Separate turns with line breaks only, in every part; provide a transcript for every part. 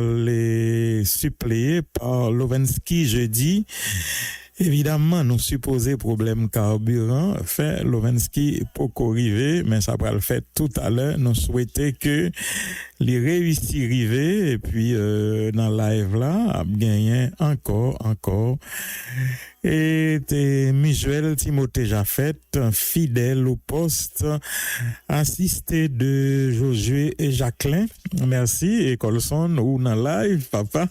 les suppléer par Lovensky jeudi. Évidemment, nous supposons problème carburant, fait Lovensky pour arriver, mais ça va le faire tout à l'heure. Nous souhaitons que les réussir arriver et puis dans live là, gagner encore. Et Michel Timothée Jaffet, fidèle au poste, assisté de Josué et Jacqueline. Merci, et Colson, ou dans live, papa.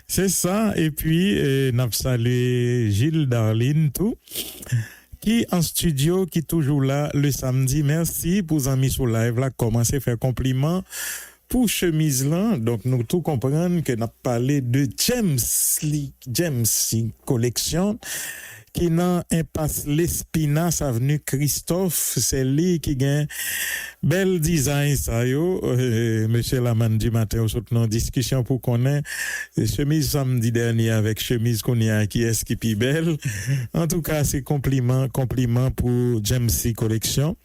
C'est ça. Et puis, n'a salué Gilles Darline, tout. Qui en studio, qui toujours là le samedi. Merci pour les amis sur live là, commencez à faire compliment. Pour chemise là, donc nous tout comprendre que n'a parlé de James collection qui n'a impasse l'Espinasse avenue Christophe, c'est lui qui gagne bel design ça yo monsieur Laman du matin au soutenant discussion pour qu'on ait chemise samedi dernier avec chemise qu'on y a qui est qui plus belle. En tout cas, c'est compliment pour James C collection.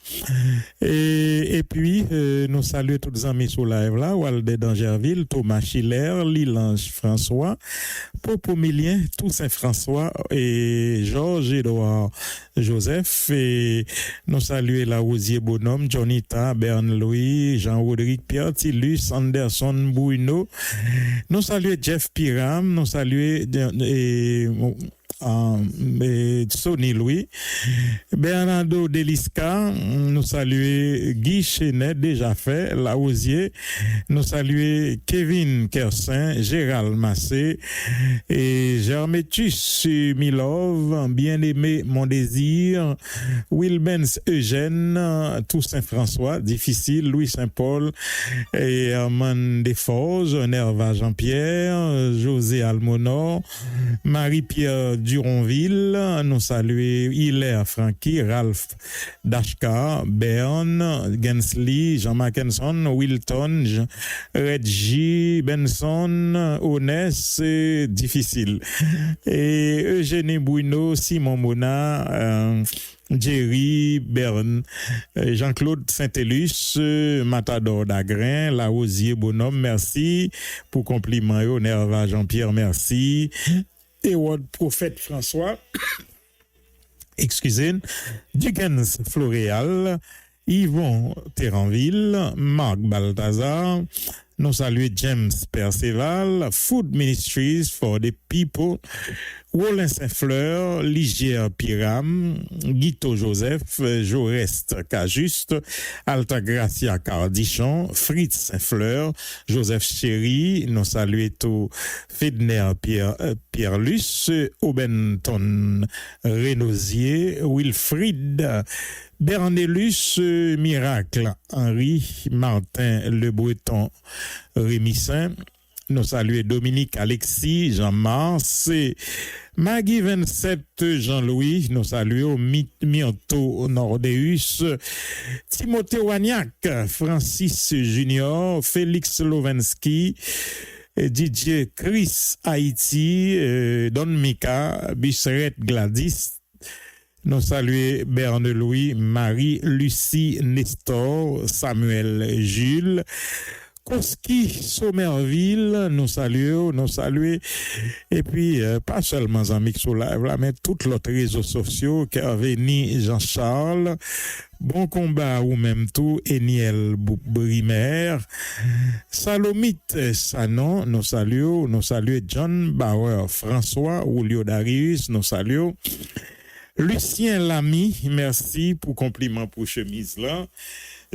Et puis nous saluons tous les amis sur live là, Walde d'Angerville, Thomas Schiller, Lilange François, Popomilien, Toussaint François et Georges Edouard Joseph, et nous saluons la Rosier Bonhomme, Jonita, Bern Louis, Jean-Rodrigue Pierre Tillus, Anderson Bruno, nous saluons Jeff Piram, nous saluons Sonny Louis, Bernardo Delisca, nous saluons Guy Chenet, déjà fait, La Rosier, nous saluons Kevin Kersin, Gérald Massé, et Germétus Milov, bien-aimé Mon Désir, Wilbens Eugène, Toussaint François, difficile, Louis Saint-Paul, et Herman Desforges, Nerva Jean-Pierre, José Almonor, Marie-Pierre Duronville, nous saluons Hilaire Francky, Ralph Dashka, Bern, Gensley, Jean Mackenson, Wilton, Reggie, Benson, Onès, difficile. Et Eugénie Bruno, Simon Mona, Jerry Bern, Jean-Claude Saint-Élus, Matador d'Agrin, La Rosier Bonhomme, merci pour compliment, Nerva Jean-Pierre, merci. Eward Prophète François, excusez, Dickens Floréal, Yvon Terranville, Marc Balthazar, nous saluons James Perceval, Food Ministries for the People, Rollin Saint-Fleur, Ligière Piram, Guito Joseph, Jorest Cajuste, Altagracia Cardichon, Fritz Saint-Fleur, Joseph Chéry, nous saluons tout Fedner Pierre-Luce, Aubenton Renosier, Wilfried Bernélus Miracle, Henri Martin Le Breton Rémissin, nous saluons Dominique Alexis, Jean-Mars, Maggie 27, Jean-Louis, nous saluons Mionto Nordeus, Timothée Wagnac, Francis Junior, Félix Lovensky, Didier Chris Haïti, Don Mika, Busseret Gladys, nous saluons Berne Louis, Marie-Lucie Nestor, Samuel Jules, Koski Somerville, nous saluons, et puis pas seulement en mixo live là, mais tous les réseaux sociaux, Kerveni Jean-Charles, Bon Combat ou même tout, Eniel Brimer, Salomite Sanon, nous saluons John Bauer, François Julio Darius, nous saluons Lucien Lamy, merci pour compliment pour chemise là.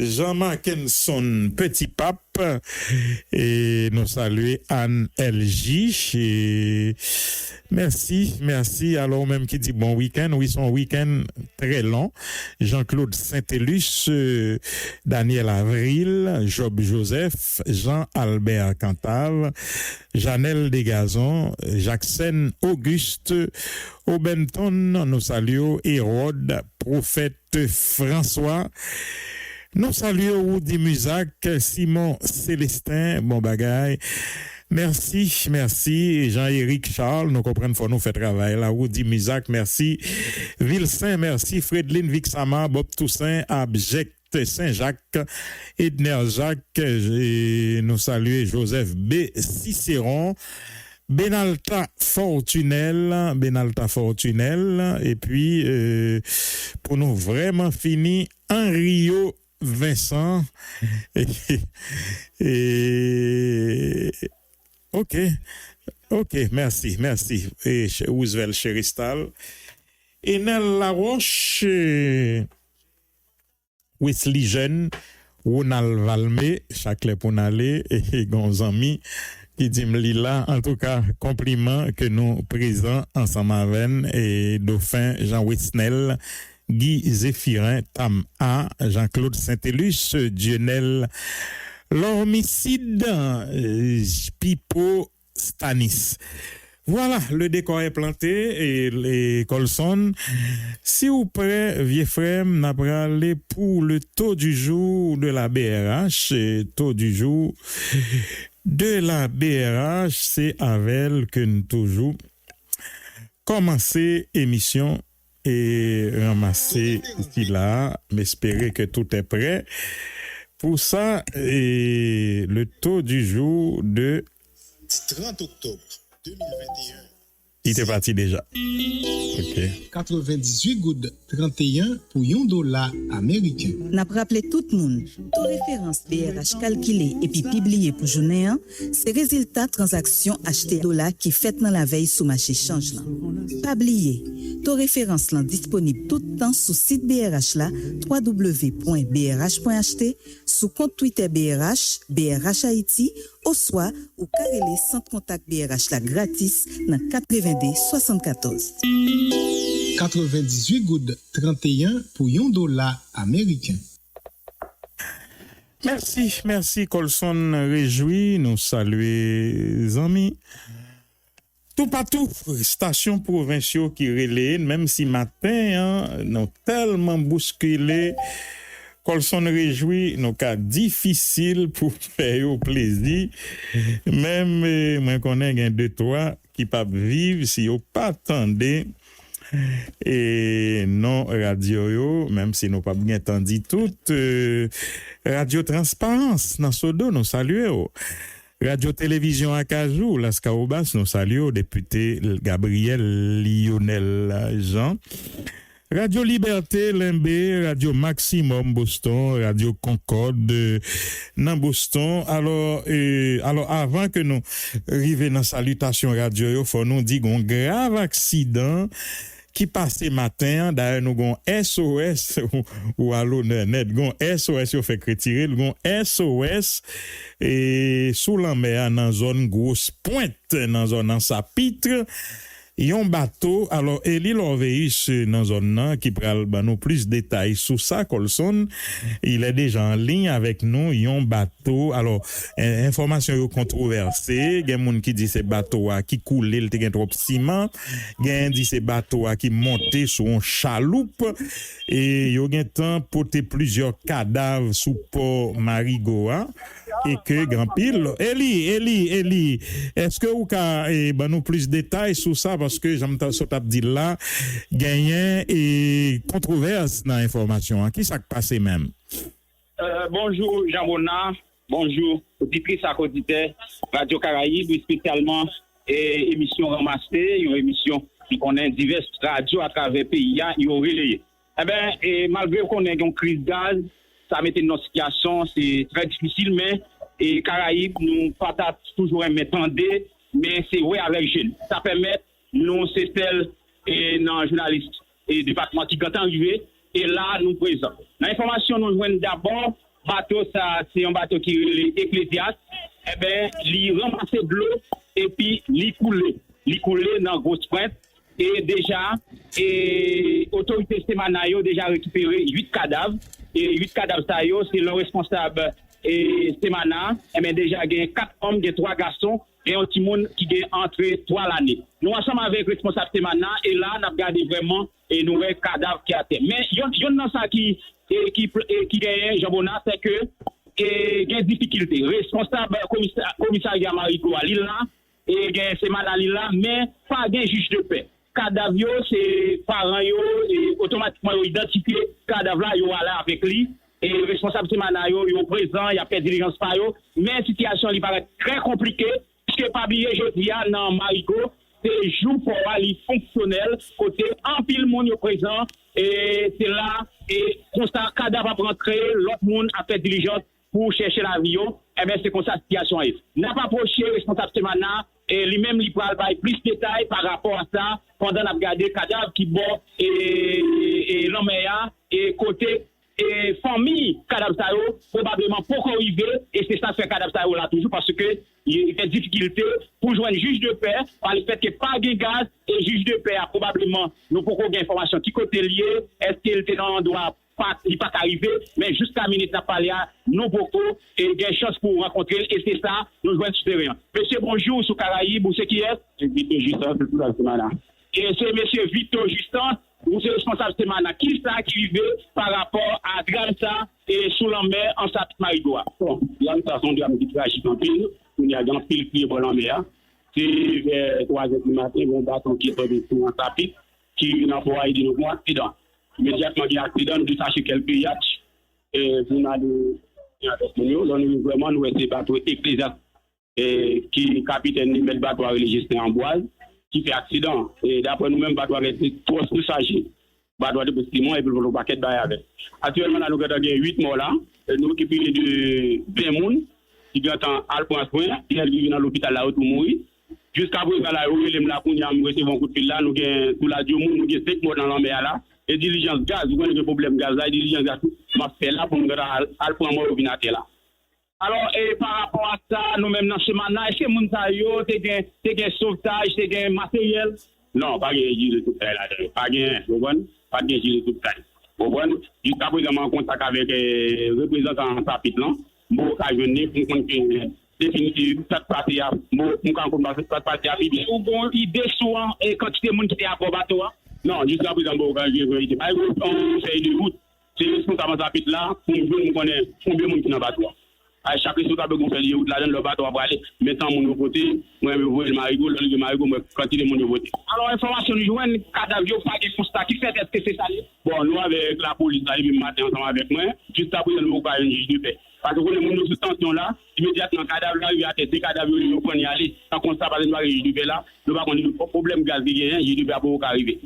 Jean Mackenson, Petit Pape, et nous saluons Anne LJ. Et merci. Alors, même qui dit bon week-end, oui, son week-end très long. Jean-Claude Saint-Élus, Daniel Avril, Job Joseph, Jean-Albert Cantave, Janelle Desgazons, Jackson Auguste, Aubenton, nous saluons Hérode, Prophète François. Nous saluons Woody Musac, Simon Célestin, bon bagaille. Merci, Jean-Éric Charles, nous comprenons, faut nous faire travail. La Woody Musac, merci. Vilsaint, merci. Fredline Vixama, Bob Toussaint, Abject Saint-Jacques, Edner Jacques, et nous saluons Joseph B. Cicéron, Benalta Fortunel, et puis pour nous vraiment fini, Henrio Vincent, et ok, merci, et Roosevelt Cheristal, Enel Laroche, Wesley Jeune, Ronald Valmé, Chaclet Pounalé, et Gonzami, qui dit là, en tout cas, compliment que nous présents ensemble avec et Dauphin Jean Witsnel, Guy Zéphirin, Tam A, Jean-Claude Saint-Élus, Dionel L'Homicide, Pipo Stanis. Voilà, le décor est planté et les Colson. Si vous prêt, vieux frère, n'a pas aller pour le taux du jour de la BRH. Taux du jour de la BRH, c'est avec que nous toujours commencer émission et ramasser ici là, m'espérer que tout est prêt. Pour ça, et le taux du jour de
30 octobre 2021.
Il était parti déjà. OK.
98 gouttes 31 pour $1 américain.
N'a rappelé tout le monde. Taux référence BRH calculé et puis publié pour journée 1, c'est résultat transaction acheté dollar qui fait dans la veille sous marché change là. Pas oublier, taux référence là disponible tout le temps sur site BRH là www.brh.ht, sous compte Twitter BRH Haïti, au soit ou carrelé centre contact BRH là gratis dans 90 74.
98 gouttes 31 pour $1 américain.
Merci Colson réjoui, nous saluer amis. Tout partout, station provinciaux qui relaient, même si matin, nous tellement bousculé. Colson réjoui, nos cas difficiles pour faire au plaisir. Même moi connais un deux trois qui pas vivre si vous pas attendez et non radio yo, même si nous pas bien entendu tout radio transparence dans Sodo nous saluons. Radio télévision à Cajou, Las Caobas nous saluons député Gabriel Lionel Jean. Radio Liberté, Limbé, Radio Maximum Boston, Radio Concorde, dans Boston. Alors, avant que nous arrivions dans salutation radio, il faut nous dire un grave accident qui passé matin, d'ailleurs nous avons SOS ou à l'honneur net, gon SOS yo fait retirer, gon SOS et sous la mer dans zone grosse pointe, dans zone en Sapitre. Yon bateau, alors Eli Lorveus dans zone nan qui pral ba nous plus détails sur ça Colson, il est déjà en ligne avec nous, yon bateau. Alors information yo controversée, gen moun qui dit c'est bateau qui coule, il te gen trop ciment, gen dit c'est bateau qui monter sur un chaloupe et yo gen temps porter plusieurs cadavres sous port Marigoa et que grand pile Eli est-ce que vous ka ba nous plus détails sur ça parce que j'aime ça t'a dit là gagné et controverse dans l'information qui ça passé même.
Bonjour Jean Bonnard, bonjour auditrice à auditeur Radio Caraïbe, spécialement émission ramassée, une émission qui connaît diverses radios à travers le pays, ils ont relayé. Malgré qu'on ait une crise de gaz, ça mettait une situation, c'est très difficile, mais et Caraïbes, nous partagons toujours un métendé, mais c'est ouais avec jeunes. Ça permet, nous, c'est celle et non journalistes et département qui sont arrivés, et là, nous présents. L'information, nous jouons d'abord, bateau, ça, c'est un bateau qui est ecclésiaste, il ramasse de l'eau, et puis, il coule dans grosse pointe, et déjà, autorité Semanayo déjà récupéré 8 cadavres, et 8 cadavres, ça y est, c'est le responsable et Semana, déjà, il y a 4 hommes, il y a 3 garçons, et un petit monde qui est entre 3 l'année. Nous ensemble avec le responsable Semana, et là, on a regardé vraiment et nous avons cadavres qui a été. Mais il y a un ça qui gagne, Jean Bonnard, c'est que il y a des difficultés. Responsable commissariat Marico à Lille là, et il y a Semana à Lille là, mais pas de juge de paix. Cadavre, c'est parents, et automatiquement, ils identifient cadavre là, ils sont là avec lui. et responsable Semana yo présent, il y a fait diligence par yo, mais situation li paraît très compliquée, puisque pas oublier jeudi dans Marigot, c'est jour pour aller fonctionnel, côté en pile monde présent, et c'est là, et constat cadavre va rentrer, l'autre monde a fait diligence pour chercher l'avion, et bien c'est comme ça la situation est. N'a pas approché responsable Semana, et lui-même il parle plus de détails par rapport à ça, pendant qu'on a regardé cadavre qui bon, et l'homme et côté, et famille cadavre ça probablement pour arriver, et c'est ça fait cadavre ça là toujours, parce que il y a des difficultés pour joindre juge de paix, par le fait qu'il n'y a pas de gaz, et juge de paix a probablement, nous pouvons avoir information qui côté lié, est-ce qu'il était dans l'endroit il n'est pas arrivé, mais jusqu'à la minute, nous beaucoup, et il y a une chance pour rencontrer, et c'est ça, nous jouons sur le terrain. Monsieur, bonjour, sous Caraïbes, vous savez qui est?
C'est Vito Justin, c'est tout la semaine.
Et c'est monsieur Vito Justin, vous êtes responsable de semaine. Qui ça qui vivait par rapport à Gransa et sous la mer en Sapit-Marigoua?
Bon, Gransa sont des amis qui tragiques en pile, il y a un pile qui est pour la mer. C'est vers 3h du matin, un bâton qui est tombé sur un Sapit, qui vient en forêt de nous, accident. Immédiatement, il y a un accident, nous sachons quelques yachts, et nous avons vraiment nous ces bateaux ecclésiastiques, qui est capitaine de bel bateau registré en boise, qui fait accident. Et d'après nous-mêmes, bateau resté trop chargé. Bateau de Simon et puis le paquet de bail avec. Actuellement, nous avons 8 morts là, nous qui payons de 20 personnes, qui viennent à Alpin-Point, qui vivent dans l'hôpital là où tout mourir. Jusqu'à présent, là, nous recevons un coup de fil là, nous avons tout la nous avons 5 morts dans la mer là. Et diligence gaz, vous avez un problème gaz, la diligence gaz, m'a fait là pour nous aller prendre mon ordinateur là.
Alors, et par rapport à ça, nous-mêmes dans ce moment-là, est-ce que nous avons des sauvetage, des matériel?
Non, pas de gilet de sauvetage là, pas de gilet de sauvetage. Vous voyez, jusqu'à présent, en contact avec les représentants en Sapit là, bon, à venir pour qu'on définitivement cette partie à bon, pour qu'on cette partie à vivre.
Ou bon idée sur et quantité de monde qui était à bord bateau?
Non, jusqu'à présent, on fait de route. C'est responsable de Sapit là, pour nous connaître combien de monde qui est dans le bateau. À chaque responsable qu'on fait de route là, dans le bateau, on va aller mettre mon côté, moi, je vais le Marigot, le Marigot, quand il est mon côté.
Alors, information, nous jouons un cadavre, pas de constat. Qui fait est-ce que c'est ça?
Bon, nous, avec la police, arrivé le matin ensemble avec moi, juste après, nous avons pas un juge de paix. Parce que les gens sous tension là, immédiatement, le cadavre là, il y a des cadavres, nous prenons y aller, sans constat, parce que nous avons un juge de paix là, nous avons un problème gaz, il y a un juge de paix pour arriver.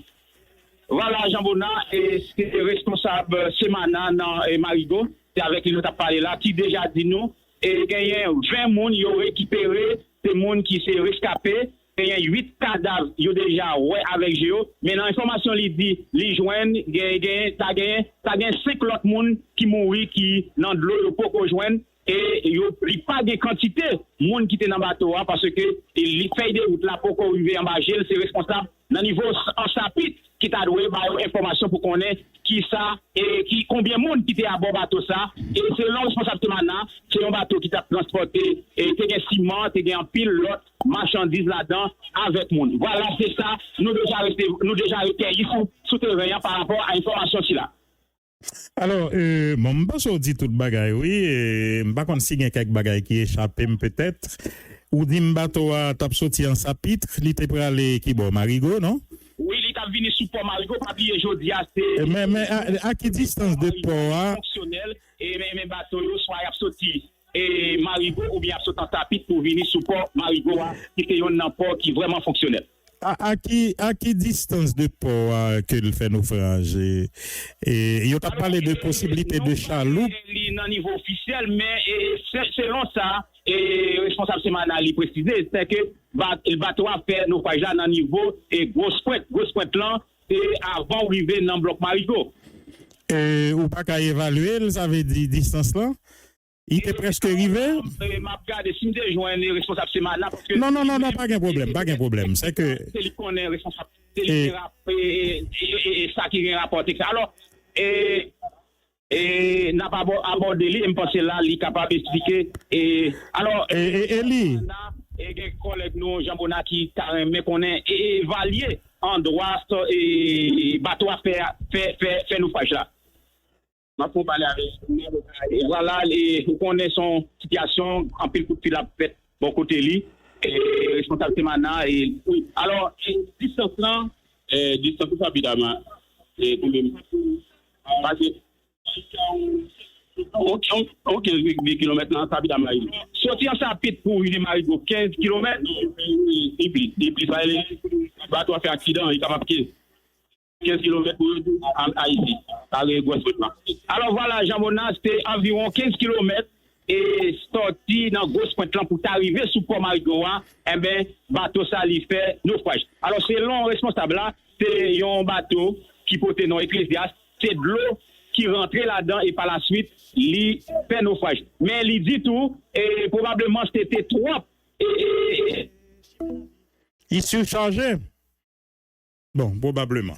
Voilà, Jean Bonnat, et c'est responsable Semana dans Marigot, c'est avec lui nous avons parlé là, qui déjà dit nous, et il y a 20 personnes qui ont récupéré, des gens qui sont rescapés, il y a 8 cadavres, ils ont déjà avec Géo, mais dans l'information, il dit, les joignent, il y a 5 autres personnes qui mourent, qui dans de l'eau, ils ne peuvent pas joindre, et il n'y a pas de quantité de monde qui étaient dans le bateau, parce que les feuilles de route là, pour qu'on arrive en bas, c'est responsable, dans le niveau en Sapit, qui t'a donné information pour qu'on ait qui ça et qui combien de monde qui était à bord bateau ça et c'est l'homme responsable maintenant c'est un bateau qui t'a transporté et t'es un ciment t'es un pile l'autre marchandise là-dedans avec monde. Voilà, c'est ça, nous déjà recueillis sous terrain par rapport à l'information ci là.
Alors, bon, je pense dit toute bagaille, oui, je ne sais pas si il y a quelques bagailles qui échappent peut-être. Ou dit bateau a tap sorti en Sapitre, il était prêt à aller qui bon Marigot, non?
Oui, il est venu sous Port Marigot, pas oublier aujourd'hui c'est
mais à quelle distance de port
fonctionnel et mes bateaux soit sorti et Marigot ou bien sorti en Sapitre pour venir sous Port Marigot qui est un port qui est vraiment fonctionnel.
À qui distance de port que le fait naufrage et il a parlé de possibilité de chaloupe
dans niveau officiel mais selon ça et responsable Semana lui préciser c'est que le bateau a fait naufrage là dans niveau et grosse pointe là et avant arriver dans bloc Marigot
ou pas qu'à évaluer ça veut dire distance là. Il était presque arrivé.
M'a regardé si me joindre responsable Semana parce que
non, pas de problème, c'est que
c'est lui connaît responsable et ça qui est rapporté alors et n'a pas abordé lui me penser là il est capable d'expliquer et alors
Eli
et des collègues nous Jean Bonnat qui mais connaît évaluer en droit et bateau à faire naufrage là. Pour parler avec voilà vous connaissez son situation en pile coup de fil à fait bon côté lui et responsable Semana et oui alors distance là
distance rapidement et combien parce que on 15 km dans Sapit à Marigo.
Sorti en Sapit pour il Marigo 15 km.
Et puis ça, le bateau a fait accident, il est capable de 15 km pour Haïti.
Alors voilà, Jean-Bonnat, c'était environ 15 km et sorti dans Grosse Pointe pour t'arriver sous Port Marigo, eh bien, bateau ça lui fait naufrage. Alors selon responsable là, c'est un bateau qui portait non Ecclésias, c'est de l'eau qui rentrait là-dedans et par la suite, il fait naufrage. Mais il dit tout, et probablement c'était trop.
Il surchargeait. Bon, probablement.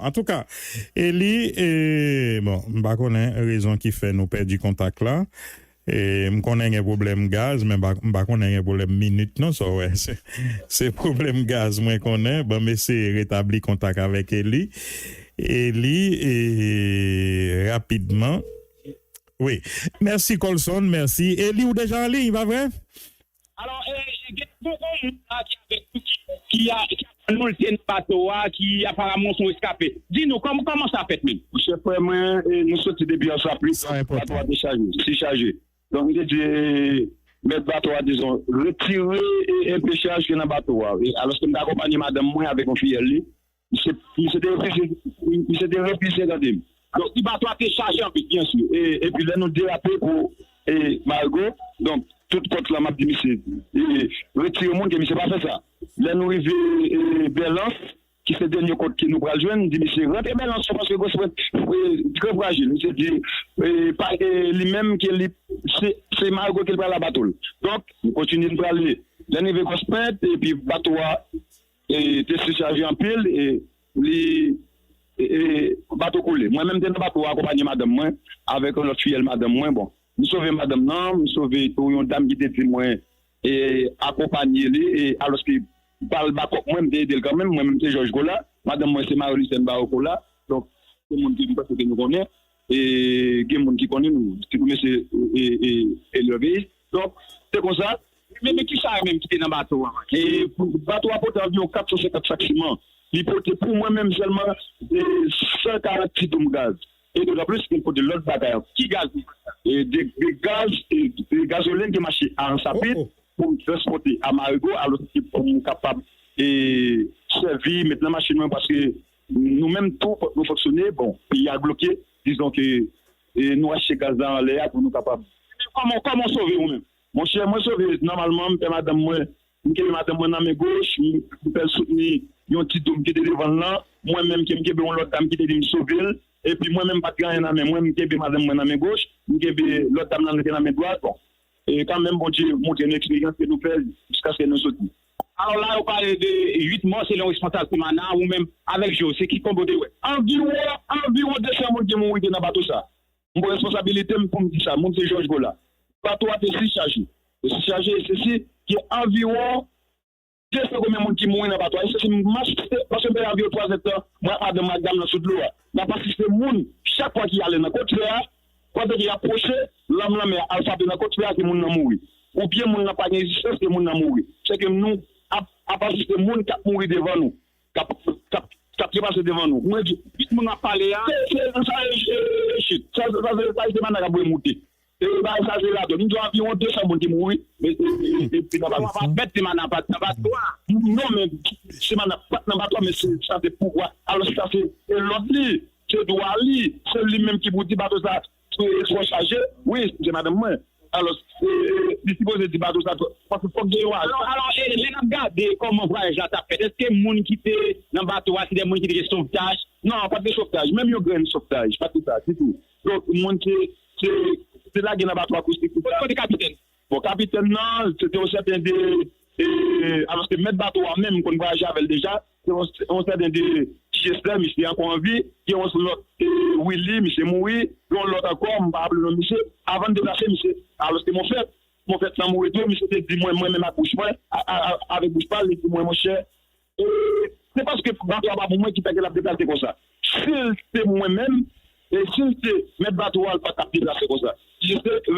En tout cas, Eli, bon, je connais raison qui fait nous perdre du contact là. Et je connais un problème gaz, mais je connais un problème minute, non, ça, ouais. C'est problème gaz, moi, je connais. Bon, mais c'est rétablir contact avec Eli. Et rapidement. Oui. Merci, Colson, merci. Eli, ou déjà en ligne, va vrai?
Alors, qui a nous le bateau qui apparemment sont escapés. Dis-nous, comment ça fait même?
Monsieur frère, moi, nous sommes depuis en Sapit, le bateau a déchargé, c'est chargé. Donc, il dit, mettre bateau à, disons, retirer un peu charge dans le bateau. Alors, que nous accompagnons madame moi avec un fille, il s'était réplissé dans le donc, le bateau a été chargé en plus, bien sûr. Et puis là, nous dérapé pour Margot. Donc, toute côte la map de monsieur. Retirer au monde que monsieur pas fait ça. Là, nous arrivons Belance, qui c'est le dernier côte qui nous pral joindre, dit monsieur, rentrez Belance, parce que c'est très fragile. Monsieur dit, lui-même, c'est Margot qui prend la bateau. Donc, nous continuons de parler. Là, nous arrivons Gospet, et puis bateau a été chargé en pile, et bateau coulé. Moi-même, dans le bateau, accompagné madame moi, avec notre fille, madame moi, bon. Nous sauvons madame non, nous sauvons une dame qui était témoin et accompagné et alors que parle moi m'aider quand même, moi-même c'est Georges Gola, madame moi c'est Marie-Lucène Barocola, donc tout le monde qui parce que nous connaît et il y a monde qui connaît nous, qui c'est élevé. Donc c'est comme ça.
Mais qui ça même qui était dans le bateau?
Et pour le bateau a porté environ 450 sacs ciment. Il portait pour moi-même seulement 140 kg de gaz. Et d'autant plus qu'il faut de l'autre bagaille. Qui gaz? Et des gaz, et des gasolines qui marchent en Sapit pour transporter à Marigo, alors pour nous capable et servir maintenant machine parce que nous-mêmes tout nous fonctionner, bon, il y a bloqué, disons que nous achetons gaz dans l'air pour nous capables.
Comment sauver vous-même?
Mon cher, moi sauver normalement, madame moi dans mes gauche, je peux soutenir un petit homme qui était devant là, moi-même qui me l'autre dame qui était me sauver. Et puis moi-même, pas de rien, mais moi, je suis madame dans ma gauche, je suis l'autre dame dans ma droite. Bon. Et quand même, bon Dieu, montre une expérience que nous faisons jusqu'à ce que nous sortions.
Alors là, on parle de 8 mois, c'est le responsable Mana, ou même avec Joe, c'est qui combo de ouais.
Environ 200 personnes qui ont été dans le bateau ça. Mon responsabilité pour me dire ça, mon c'est Georges Gola. Le bateau a été si chargé. Et si chargé, c'est ceci qui est environ 200 personnes qui ont été dans le bateau. Et c'est une marche, parce que j'ai environ 3 hectares, moi, madame, dans sous de l'eau. N'a pas assisté moun chaque fois qu'il allait dans côte fer quand il approché l'homme la mer alphabet dans côte fer que moun n'a mouru ou bien moun n'a pas d'existence que moun n'a mouru c'est que nous a pas assisté moun qui mouru devant nous qui passe devant nous moi dit moun a parlé ça c'est man a monter et bah ça c'est là nous avons environ 200 moun qui mouru mais puis on va pas bête man pas non mais c'est man pas dans bateau mais ça c'est pourquoi alors ça c'est l'autre c'est droit lui c'est lui même qui vous dit bateau ça soit chargé oui c'est madame moi alors il suppose dit bateau ça parce que faut que
alors les regarder comment voyage là t'a fait est-ce que moun qui était dans bateau c'est des moun qui de sauvetage
non pas de sauvetage même yo grain sauvetage pas tout ça c'est tout donc moun c'est là qu'il y a un bateau acoustique pour le capitaine. Bon, capitaine, non, c'était un certain de. Alors que mettre bateau en même, qu'on voyage avec déjà, c'est un certain de gesteur, monsieur encore en vie, qui ont l'autre Willy, monsieur Moui, dont l'autre encore, on va appeler le monsieur, avant de déplacer, monsieur. Alors que mon fait, sans mourir tout, monsieur, dit moi-même à bouche, avec bouche pas, il dit moi, mon cher. C'est parce que bateau a pas pour moi qui fait que la déplacer comme ça. Si c'est moi-même, et si c'est mettre bateau à pas capter là c'est comme ça. Si c'est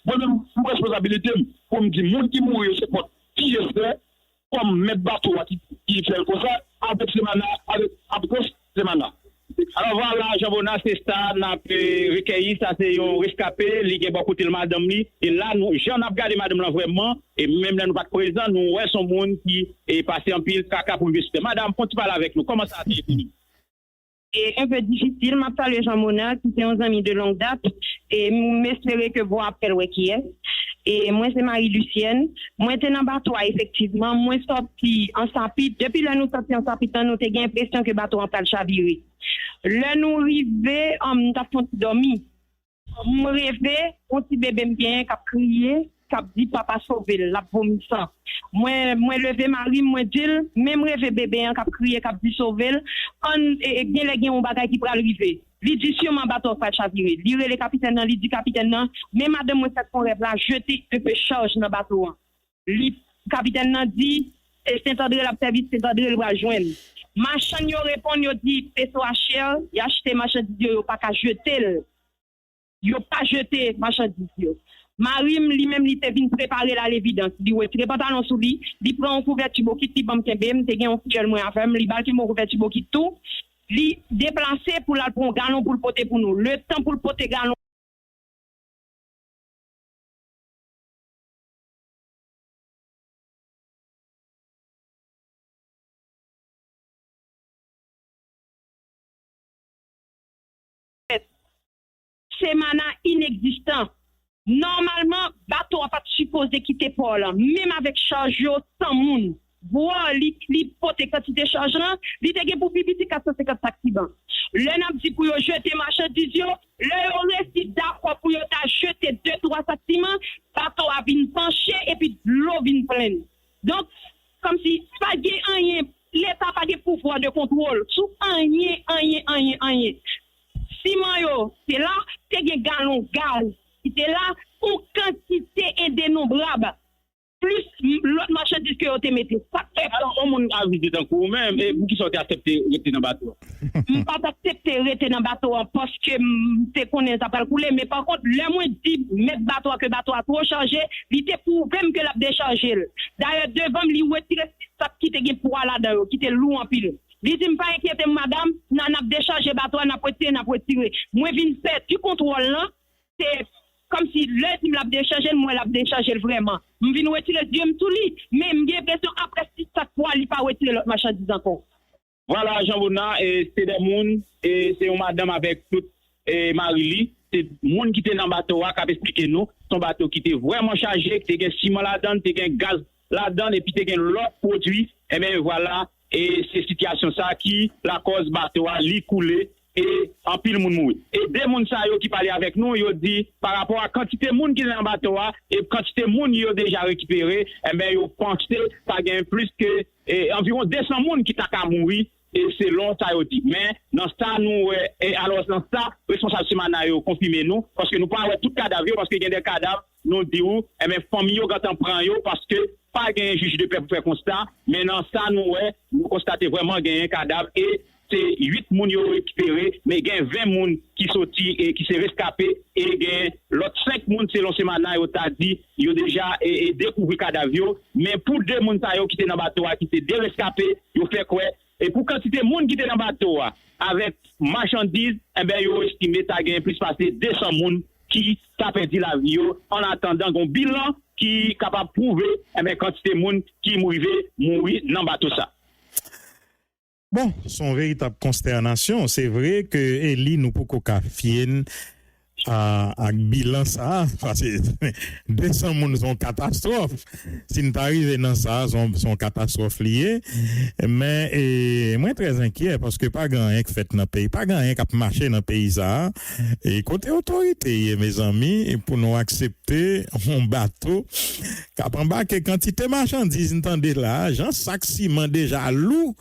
moi-même mon responsabilité pour me dire monde qui mourir c'est pas qui je fais comme mettre bateau qui fait comme ça avec semana avec semaine. Alors voilà,
Jean-Bonnat, c'est ça, n'a recueilli, ça c'est un rescapé, li gen bon côté madame li, et là, nous, j'en ai regardé madame là vraiment, et même là, nous pas présent, nous, ouais, son monde qui est passé en pile, caca pour l'université. Madame, quand tu parles avec nous, comment ça a été fini?
Et un peu difficile, m'a parlé Jean-Bonnat, qui est un ami de longue date, et m'espérer que vous appelez ouais qui est. Et moi, c'est Marie-Lucienne. Moi, j'étais dans le bateau, effectivement. Moi, sorti en sapit. Depuis là, nous sortis en sapit, nous avons l'impression que le bateau en train de chavirer. Là, nous arrivons, nous avons dormi. Nous rêvons, on petit bébé bien, qui a crié, qui a dit papa sauver, la vomissant. Moi, levé Marie, moi, dit, même rêver bébé, qui a crié, qui a dit sauver, et bien, les gens ont bagay qui pourra arriver. Li dit sûrement bateau pas chavirer. Li le capitaine nan, li dit capitaine nan, mais madame moi cette qu'on rêve là jeter un peu charge dans bateau. Li capitaine nan dit Saint-André la service Saint-André le va joindre. Machan yo répond yo dit PSOHL, y acheter marchandise yo pas ka jeter. Yo pas jeter marchandise yo. Marim lui-même li te vinn préparer la l'évidence. Li retire pantalon sous lui, li prend un couverture qui ti bam kembem, te gen un fiel moi avec li bal ki mon couverture qui tout. Li déplacé pour la prendre galon pour le porter pour nous. Le temps pour le porter galon. C'est mana inexistant. Normalement, bateau a pas supposé quitter port là, même avec charge sans moun. Voir li porter quantité charge là, li te gen pour pipiti 450 accidents. Le n'a dit pour yo jeter marchandise yo, le yo resti d'accord pour yo ta jeter 2-3 accidents, bateau a vinn pencher et puis l'eau vinn pleine. Donc comme si pas gen rien, l'état pas de pouvoir de contrôle sous rien. Ciment yo, c'est là te gen galon gaz, c'est là une quantité indénombrable. Plus l'autre marchandise que vous te mettez.
Alors, on a visité dans le cours même, et vous qui sortez accepter rester dans le bateau?
Je ne pas accepter rester dans le bateau parce que je connais ça pas couler, mais par contre, le moins dit mettre bateau que bateau a trop chargé, il te prouve même que l'a déchargé. D'ailleurs, devant lui, retirer ça qui te gen pour là-dedans, qui te lourd en pile. Il dit, pas inquiéter madame, n'a déchargé bateau, n'a retiré. Moi, vinn faire du contrôle là, c'est comme si l'autre l'a déchargé, moi l'a déchargé vraiment. Je viens retirer Dieu tout lui, mais j'ai l'impression après 6 fois, il pas retirer l'autre marchandise encore.
Voilà, Jean-Bonnat, c'est des moun, et c'est une madame avec toute Marie-Li, c'est moun qui était dans le bateau, qui a expliqué nous, son bateau qui était vraiment chargé, qui était ciment là-dedans, qui était gaz là-dedans, et puis qui était l'autre produit, et bien voilà, et c'est situation ça qui, la cause bateau a li coulé, et en pile moun mouri. Et des moun sa yo qui parlaient avec nous, yo dit par rapport à quantité moun qui est dans bateau et quantité moun yo déjà récupéré, et ben yo pensé ça gagne plus que environ 200 moun qui t'a qu'à mourir et c'est long ça yo dit. Mais dans ça nous et alors dans ça responsable semana yo confirmer nous parce que nous pas tout cadavre parce que il y a des cadavres nous dit ou et ben famille yo quand on prend yo parce que pas gagne juge de paix pour faire constat, mais dans ça nous constater vraiment gagne un cadavre et c'est 8 moun yo récupéré, mais il y a 20 moun qui sorti et qui s'est rescapé et il y a l'autre 5 moun selon ce matin yo t'a dit yo déjà découvert cadavre mais pour 2 moun sa yo qui étaient dans bateau qui s'est rescapé yo fait quoi et pour quantité moun qui étaient dans bateau avec marchandises eh ben yo estimé ça gagne plus passer 200 moun qui t'a perdu la vie en attendant un bilan qui capable prouver eh ben quantité moun qui mourir dans bateau ça.
Bon, son véritable consternation, c'est vrai que Eli nous peut qu'à fier à bilan ça, parce que 200 moun sont catastrophe. Si nous arrivons dans ça, sont catastrophe liées. Mais, moi, très inquiet, parce que pas grand rien qui fait dans le pays, pas grand rien qui marché dans le pays ça. Et côté autorité, mes amis, pour nous accepter un bateau, qui a embarqué quantité de marchandises, entendez là, Jean sac ciment déjà lourd,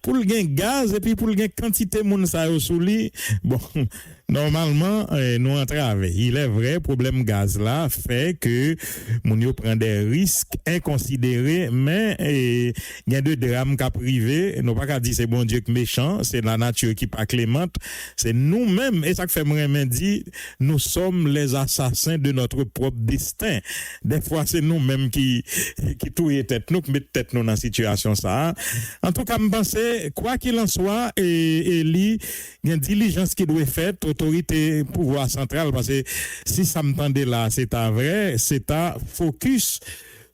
pour le gain gaz et puis pour le gain quantité moun sa yo sous li bon Normalement, nous en travail. Il est vrai, problème gaz là fait que moun yo prend des risques inconsidérés, mais il y a deux drames qu'a privé. Nous pas qu'à dire c'est bon Dieu qui méchant, c'est la nature qui pas clémente, c'est nous-mêmes. Et ça que fait moi dit, nous sommes les assassins de notre propre destin. Des fois, c'est nous-mêmes qui touillons tête nous, qui mettons tête nous dans situation ça. En tout cas, je pense, quoi qu'il en soit, il y a une diligence qui doit être faite, autorité pouvoir central, parce que si ça me tendait là, c'est à vrai, c'est à focus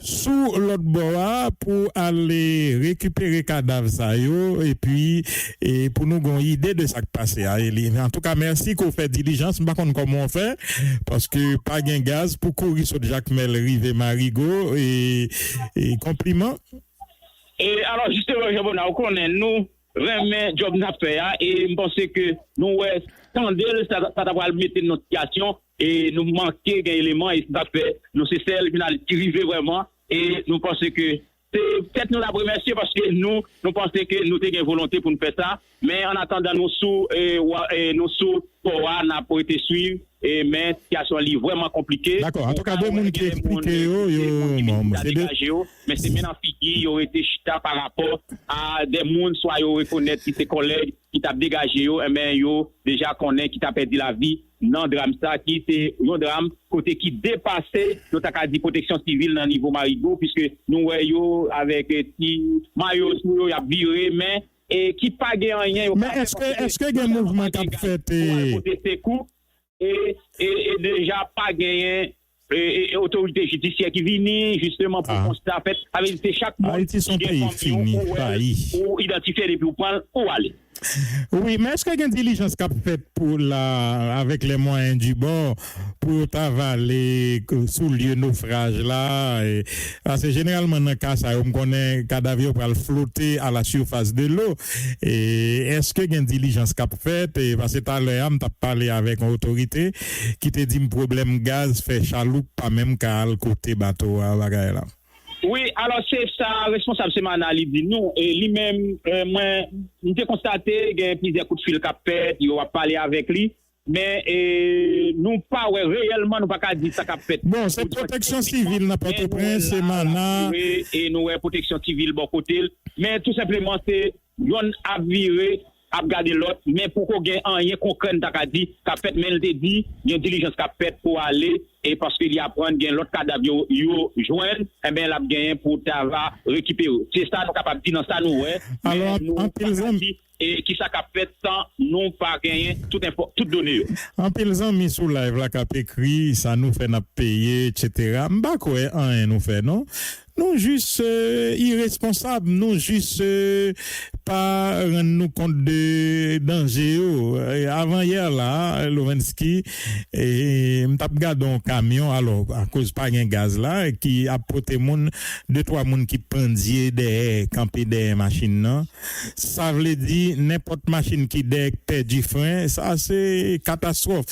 sous l'autre bord pour aller récupérer cadavre ça yo et puis pour nous avoir une idée de ça qui passe. En tout cas, merci qu'on fait diligence, pas comment on fait parce que pas gain gaz pour courir sur Jacques Mel Rive Marigot et compliment.
Et alors justement, on connaît nous vraiment job n'a fait et je pense que nous tendez ça va mettre notre situation et nous manquer des éléments et ça fait nous c'est celle qui arrive vraiment et nous pensons que c'est peut-être nous la remercier parce que nous pensons que nous avons une volonté pour nous faire ça mais en attendant nous sous n'a pas été suivre et mais situation est vraiment compliquée.
D'accord, en tout cas deux monde qui expliquent
mais c'est maintenant qui ont été chita par rapport à des monde soit yo reconnaître qui ses collègues qui t'a dégagé yo et mais yo déjà connaît qui t'a perdu la vie non drame ça qui c'est un drame côté qui dépassait notre cadre de protection civile dans niveau Marigot puisque nous yo avec petit maillot yo y a viré mais et qui pas gagné rien.
Mais est-ce que il y a un mouvement qui a fait
et déjà pas gagné autorité judiciaire qui vient justement pour constater fait avec chaque monde
Haïti son pays fini
pour identifier les pour prendre où aller.
Oui, mais est-ce qu'il y a une diligence qu'a fait pour avec les moyens du bord pour avaler sous le lieu de naufrage là parce que généralement dans le cas ça on connaît cadavre pour flotter à la surface de l'eau et est-ce qu'il y a une diligence qu'a fait parce que tout à l'heure on t'a parlé avec une autorité qui te dit un problème gaz fait chaloupe pas même qu'à le côté bateau là.
Oui, alors c'est ça, responsable, c'est Manali dit nous, et lui-même, moi, nous avons constaté qu'il y a plusieurs coups de fil qu'a fait, il va parler avec lui, mais nous pas réellement, nous pas qu'à dire ça qu'a fait.
Bon, c'est protection civile, n'importe quoi, c'est Mana.
Et nous, protection civile, bon côté, mais tout simplement, c'est, yon a viré, a gardé l'autre, mais pour qu'on ait rien concret, qu'a dit, qu'a fait, mais il dit, il y a une diligence qu'a fait pour aller, et parce qu'il y a prendre l'autre cadavre yo joindre et ben l'a gagné pour t'avoir récupérer c'est ça nous capable dire dans ça nous
alors en pile
et qui ça qu'a fait sans non pas gagner toute données
en pile mis sous live là qu'a écrit ça nous fait n'a payer etc. M'ba quoi rien nous fait non nous juste irresponsables, nous juste pas rendre nous compte de danger. Avant hier là, Lovensky et m't'a regardé un camion alors à cause pas un gaz là qui a porté moun deux trois moun qui pendier des camper des machines là. Ça veut dire n'importe machine qui perd du frein, ça c'est catastrophe.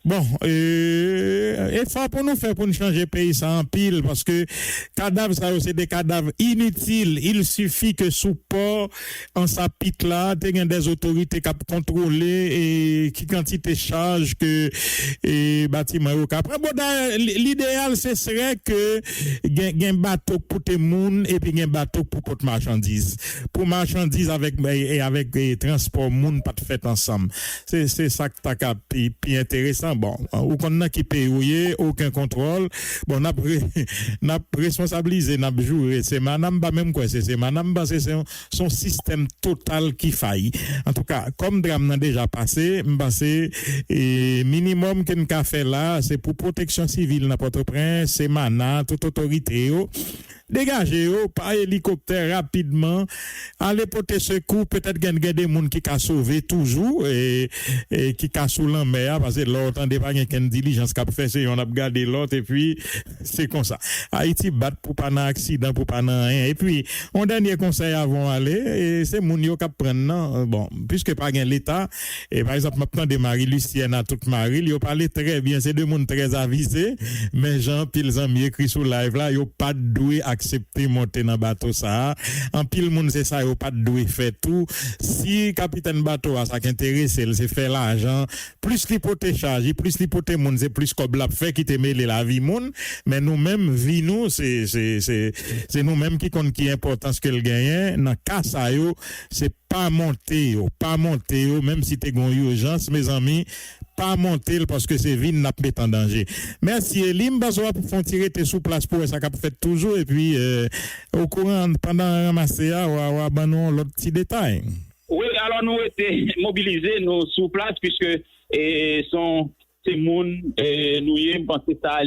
Bon, effort pour nous faire pour nous changer pays ça en pile parce que cadavre ça c'est des cadavres inutiles. Il suffit que sous port en sa pite là, tu as des autorités qui contrôler et qui quantité charge que bâtiment au après bon l'idéal ce serait que gain bateau pour tout monde et puis gain bateau pour porte marchandises. Pour marchandises avec transport monde pas fait ensemble. C'est ça que t'as puis intéressant. Bon, ou qu'on a qui paye aucun contrôle. Bon, n'a responsabilisé n'a joué c'est madame pas même quoi c'est madame c'est son système total qui faillit. En tout cas, comme drame n'a déjà passé, m'penser minimum qu'un fait là, c'est pour protection civile dans Port-au-Prince, c'est Mana toute autorité dégagez par hélicoptère rapidement aller porter secours peut-être gagne des monde qui a sauvé toujours et qui a sous la mer parce que l'autre n'est pas qu'une diligence qu'a fait c'est on a regardé l'autre et puis c'est comme ça Haïti bat pour pas un accident pour pas rien et puis on dernier conseil avant aller et c'est moun yo qui prendre bon puisque pas gain l'état et par exemple maintenant de Marie-Lucienne à toute Marie yo parlé très bien c'est deux monde très avisés mais Jean pile amis écrit sur live là yo pas doué accepter monter dans bateau ça. En pile monde c'est ça yo pas doué faire tout. Si capitaine bateau a ça qui intéresse, c'est faire l'argent, plus l'hypothèque charge, plus l'hypothèque monde c'est plus comme l'a fait qui te mêler la vie monde, mais nous-mêmes vie nous c'est nous-mêmes qui importance que le gagne dans cas ça yo, c'est pas monter même si t'es gon urgence mes amis, pas monter parce que c'est vie n'a met en danger. Merci Elim, baso pour font tirer tes sous place pour ça qu'a fait toujours et puis au courant pendant ramasser ou banon l'autre petit détail.
Oui, alors nous été mobilisés nous sous place puisque ces monde nous y penser ça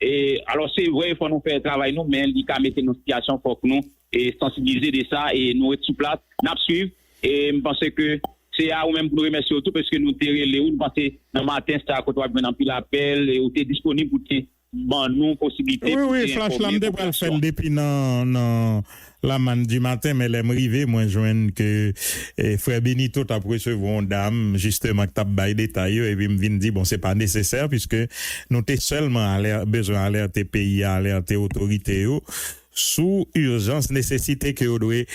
et alors c'est vrai il faut nous faire travail nous mais il ca mettre nos situation faut que nous et sensibiliser de ça et nous être sous place n'a suivre et me penser que c'est à ou même pour remercier tout parce que nous terrer les ou penser dans matin c'est à côté on pile appel et ou t'es disponible pour nous possibilité
oui flash lampe de pour faire depuis non la man du matin mais l'aime rivé moi joindre que frère Benito t'a recevoir une dame justement qui t'a bail détail et puis me vient dire bon c'est pas nécessaire puisque nous t'es seulement besoin alerter pays alerter autorité sous urgence nécessité que vous devez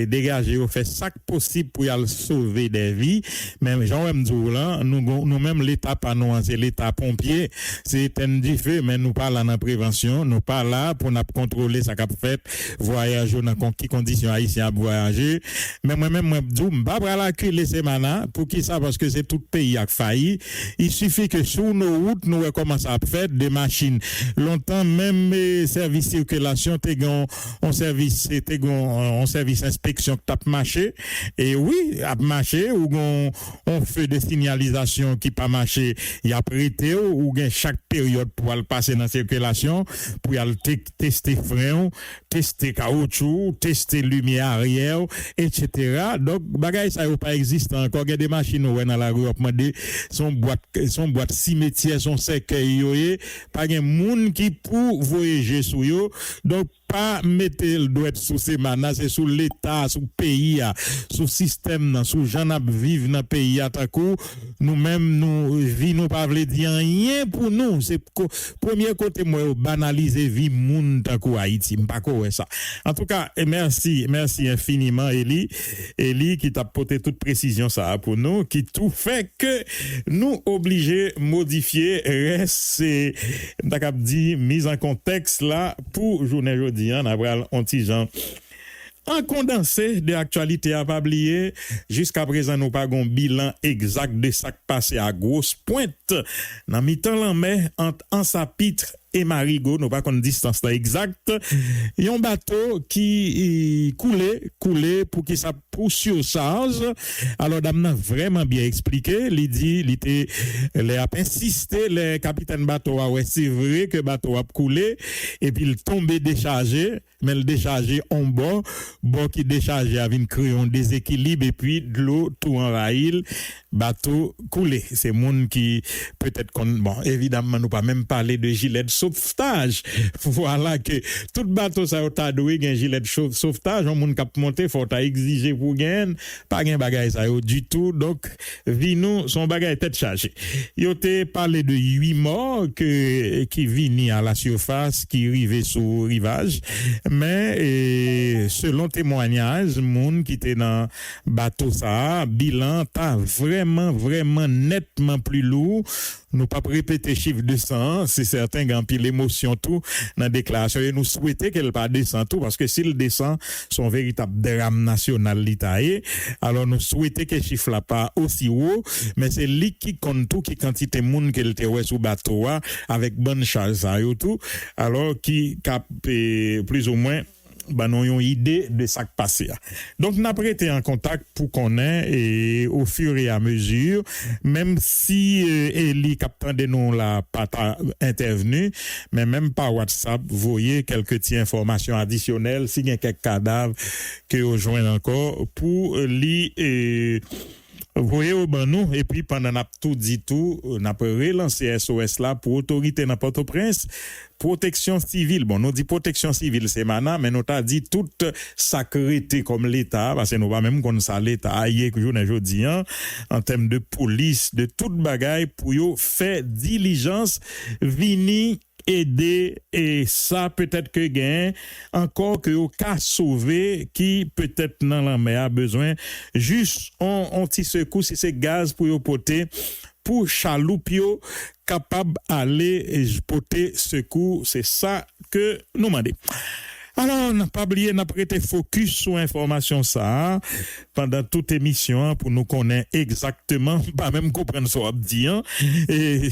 dégager ou faire chaque possible pour y sauver des vies même Jean dire là nous même l'état pas nous c'est l'état pompier c'est éteindre du feu mais nous pas là dans prévention nous pas là pour nous contrôler ça qu'a fait voyage dans quelles conditions haïtien à voyager mais moi dis pas la culer semaine pour qui ça parce que c'est tout pays a failli il suffit que sur nos routes nous commence à faire des machines longtemps même service circulation on service inspection qui tape marché et oui a marché ou on fait des signalisations qui pas marché il a prêté ou chaque période pour aller passer dans circulation pour aller tester frein tester caoutchouc tester lumière arrière etc. donc bagay ça pas existe encore il y a des machines dans la rue demander son boîte cimetière son cercueil pas un monde qui pour voyager sous yo donc pas mettre le doigt sous ces manas c'est sous l'état sous pays sous système sous gens vivre dans pays à coup nous-mêmes nous vie nous pas veut dire rien pour nous c'est premier côté moi banaliser vie monde à coup Haïti pas quoi ça en tout cas merci infiniment Eli qui t'a porté toute précision ça pour nous qui tout fait que nous obligés modifier reste t'as dit mise en contexte là pour journée aujourd'hui on a pral anti-Jean en condensé de actualité à pas oublier jusqu'à présent nous pas gon bilan exact de ça qui passé à grosse pointe dans mi-temps l'an mai entre Ansapitre et Marigot, nous pas qu'on distance là exact. Il y a un bateau qui coulé pour qu'il ça pour surcharge. Alors dame n'a vraiment bien expliqué, il a insisté le capitaine bateau ouais c'est vrai que bateau a coulé et puis il tombé déchargé, mais le déchargé en bord qui déchargé avait créé un déséquilibre et puis de l'eau tout envahit, bateau coulé. C'est monde qui peut-être bon évidemment nous pas même parler de gilet de sauvetage. Voilà que tout bateau ça a doué un gilet de sauvetage, on monde cap monter faut ta exiger pour gain, pas gain bagage ça du tout. Donc vi nous son bagage tête chargée. Yo te parlé de 8 morts qui vini à la surface qui rivé sur rivage, mais selon témoignage monde qui était dans bateau ça bilan ta vraiment nettement plus lourd. Nous pas répéter chiffre de 100, c'est certain qu'il y a pile l'émotion tout dans déclaration et nous souhaiter qu'elle pas descend tout parce que s'il descend son véritable drame national l'Italie alors nous souhaiter que chiffre là pas aussi haut mais c'est lui qui compte tout qui quantité monde qu'elle te ouais sous bateau avec bonne charge ça tout alors qui cap plus ou moins nous avons une idée de ça qui passe. Donc, nous avons été en contact pour qu'on ait, et au fur et à mesure, même si Eli captain de nous la pas intervenu, mais même par WhatsApp, vous voyez quelques petites informations additionnelles, s'il y a quelques cadavres que vous joignez encore pour lui vous voyez au nous et puis pendant n'a tout dit tout n'a pas relancé SOS là pour autorité dans Port-au-Prince protection civile bon nous dit protection civile c'est maintenant mais nous t'a dit toute sacralité comme l'état parce que nous pas même comme ça l'état hier que journée jodi en termes de police de toute bagaille pour yo faire diligence vini aider et ça peut-être que gain encore que au cas sauvé qui peut-être dans la mer a besoin juste on petit secours si c'est gaz pour yo porter pour chaloupe yo capable aller porter secours c'est ça que nous demandons. Alors, on n'a pas oublié, on a prêté focus sur l'information ça pendant toute émission pour nous connaître exactement, pas même comprendre ce qu'on dit. Et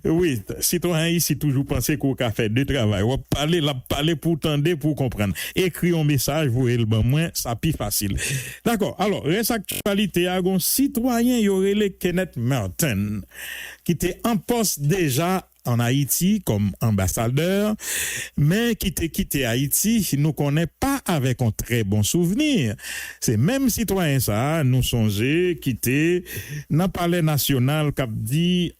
oui, citoyen ici toujours penser qu'on a fait deux travail. On va parler pour tendre, pour comprendre. Écrit un message, vous le bon moins, ça plus facile. D'accord. Alors, reste actualité, un citoyen, il y aurait le Kenneth Martin, qui était en poste déjà en Haïti comme ambassadeur, mais qui t'a quitté Haïti, nous connaît pas avec un très bon souvenir. C'est même citoyen ça, nous songer quitté dans le palais national qu'a dit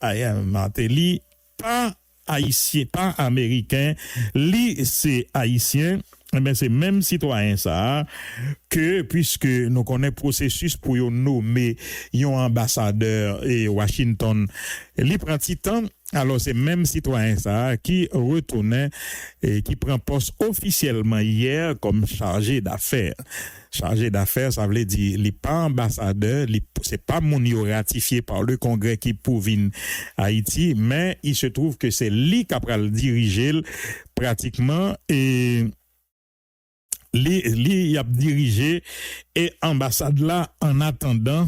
Martelly, pas haïtien, pas américain, lui c'est haïtien. Mais c'est même citoyen ça que puisque nous connaissons processus pour nommer un ambassadeur et Washington li prend temps alors c'est même citoyen ça qui retournait et qui prend poste officiellement hier comme chargé d'affaires. Chargé d'affaires, ça veut dire il n'est pas ambassadeur, c'est pas mon ratifié par le Congrès qui pour venir Haïti, mais il se trouve que c'est lui qui a dirigé pratiquement et li a dirigé et ambassade là en attendant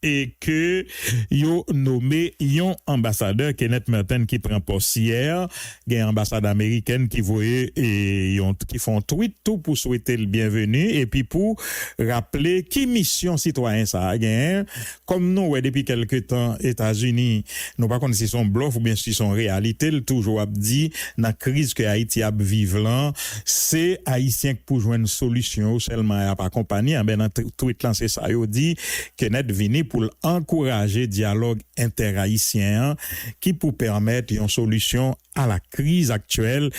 et que yo nommé yon ambassadeur Kenneth Martin qui prend poste hier, gen ambassade américaine qui voyait et qui font tweet tout pour souhaiter le bienvenu et puis pour rappeler qui mission citoyen ça gain comme nous ouais, depuis quelque temps États-Unis nous pas connaître si son bluff ou bien si son réalité le toujours a dit dans crise que Haïti a vivre là c'est haïtien pour joindre une solution seulement à pas compagnie ben dans tweet lancé ça yo dit Kenneth vini pour encourager dialogue interhaïtien qui pour permettre une solution à la crise actuelle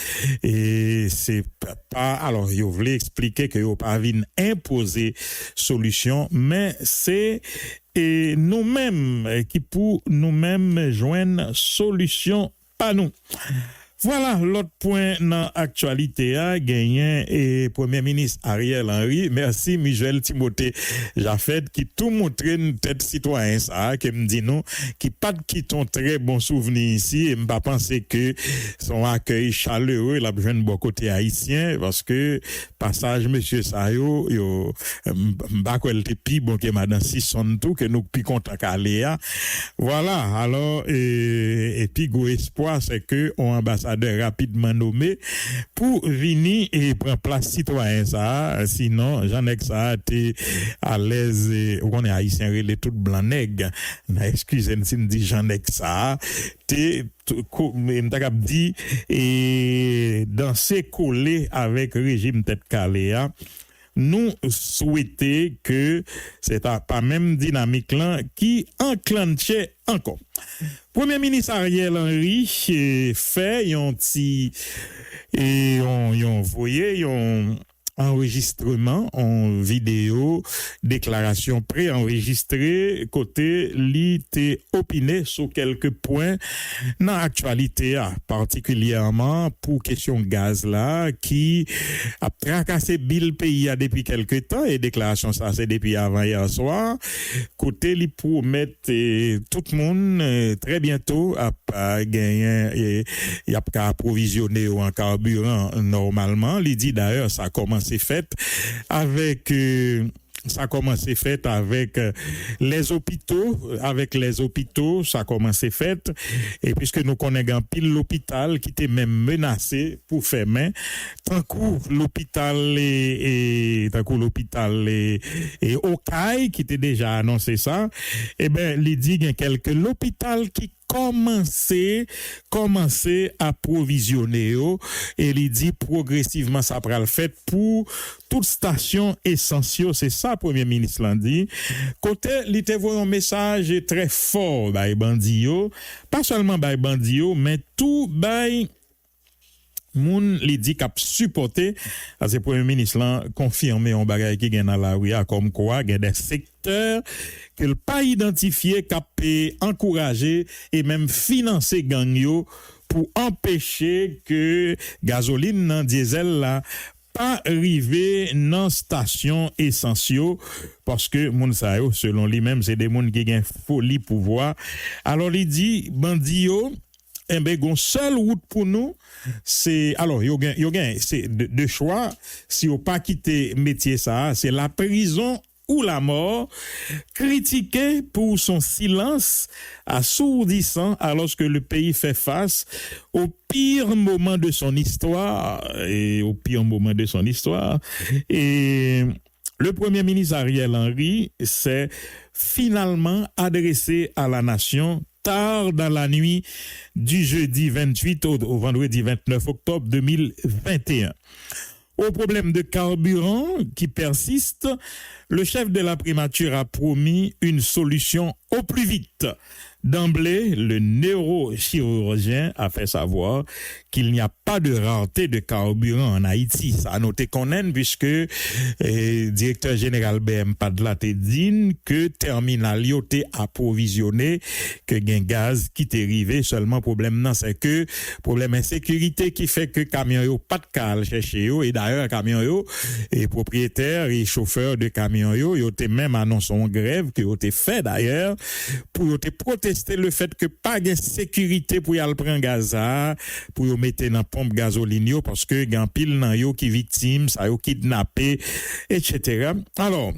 et c'est pas alors yo voulait expliquer que yo pas vinn imposer solution mais c'est et nous-mêmes qui pour nous-mêmes joindre solution pas nous. Voilà l'autre point dans l'actualité a gagné et Premier ministre Ariel Henry merci Michel Timothée Jaffet qui tout montre une tête citoyen ça qui me dit non qui pas qui ton très bon souvenir ici et m'pas penser que son accueil chaleureux la jeune bon côté haïtien parce que passage monsieur Sayo yo m'pas quoi le pi bon que madame Sisson tout que nous pi content qu'aller voilà alors et puis go espoir c'est que on ambassadeur rapidement nommé pour venir et prendre place citoyen ça sinon Jean-Nec ça était à l'aise on est haïtien relé tout blanc nègre excusez-moi si me dit Jean-Nec ça t'es m't'a dit et danser collé avec régime tête calé nous souhaiter que c'est pas même dynamique là qui enclenchait encore. Premier ministre Ariel Henry fait un petit et on voyait enregistrement en vidéo, déclaration préenregistrée, côté li te opiné sur quelques points dans l'actualité, particulièrement pour question gaz là, qui a tracassé Bill pays depuis quelques temps, et déclaration ça c'est depuis avant hier soir, côté li promet tout le monde très bientôt a gagné et y a pas approvisionner en carburant normalement, li dit d'ailleurs ça commence fait avec ça a commencé fait avec les hôpitaux, ça a commencé fait et puisque nous connaissons pile l'hôpital qui était même menacé pour fermer tant que l'hôpital et Okaï qui était déjà annoncé ça et ben il dit qu'il y a quelques l'hôpital qui commencer à provisionner et il dit progressivement ça pral fait pour toute station essentielle c'est ça premier ministre l'a dit côté il te voit un message très fort by bandio pas seulement by bandio mais tout by moun li dit qu'a supporter parce que premier ministre là confirmé on bagaille qui gagne dans la rue comme quoi il y a des secteurs que le pas identifié qu'a encourager et même financer gang yo pour empêcher que gasoline nan diesel là pas arriver dans station essentielle parce que moun sa yo selon lui-même c'est des moun qui gen folie pouvoir. Alors il dit bandi yo eh ben gon seule route pour nous c'est alors yo gen c'est de choix si on pas quitter métier ça c'est la prison ou la mort, critiqué pour son silence assourdissant alors que le pays fait face au pire moment de son histoire et le Premier ministre Ariel Henry s'est finalement adressé à la nation tard dans la nuit du jeudi 28 au vendredi 29 octobre 2021. Au problème de carburant qui persiste, le chef de la primature a promis une solution au plus vite. D'emblée, le neurochirurgien a fait savoir qu'il n'y a pas de rareté de carburant en Haïti. Ça a noté qu'on aime puisque directeur général BM Padla te dit que terminal yo te approvisionné que gen gaz qui t'est arrivé. Seulement problème non c'est que problème insécurité qui fait que camion yo pas de cal chercher yo et d'ailleurs camion yo et propriétaires et chauffeurs de camion yo te même annoncé en grève que yo te fait d'ailleurs pour te protester le fait que pas de sécurité pour y aller prendre gaz pour y mettre dans pompe gasoline yo parce que gan pile nan yo qui victime ça yo kidnappé etc. Alors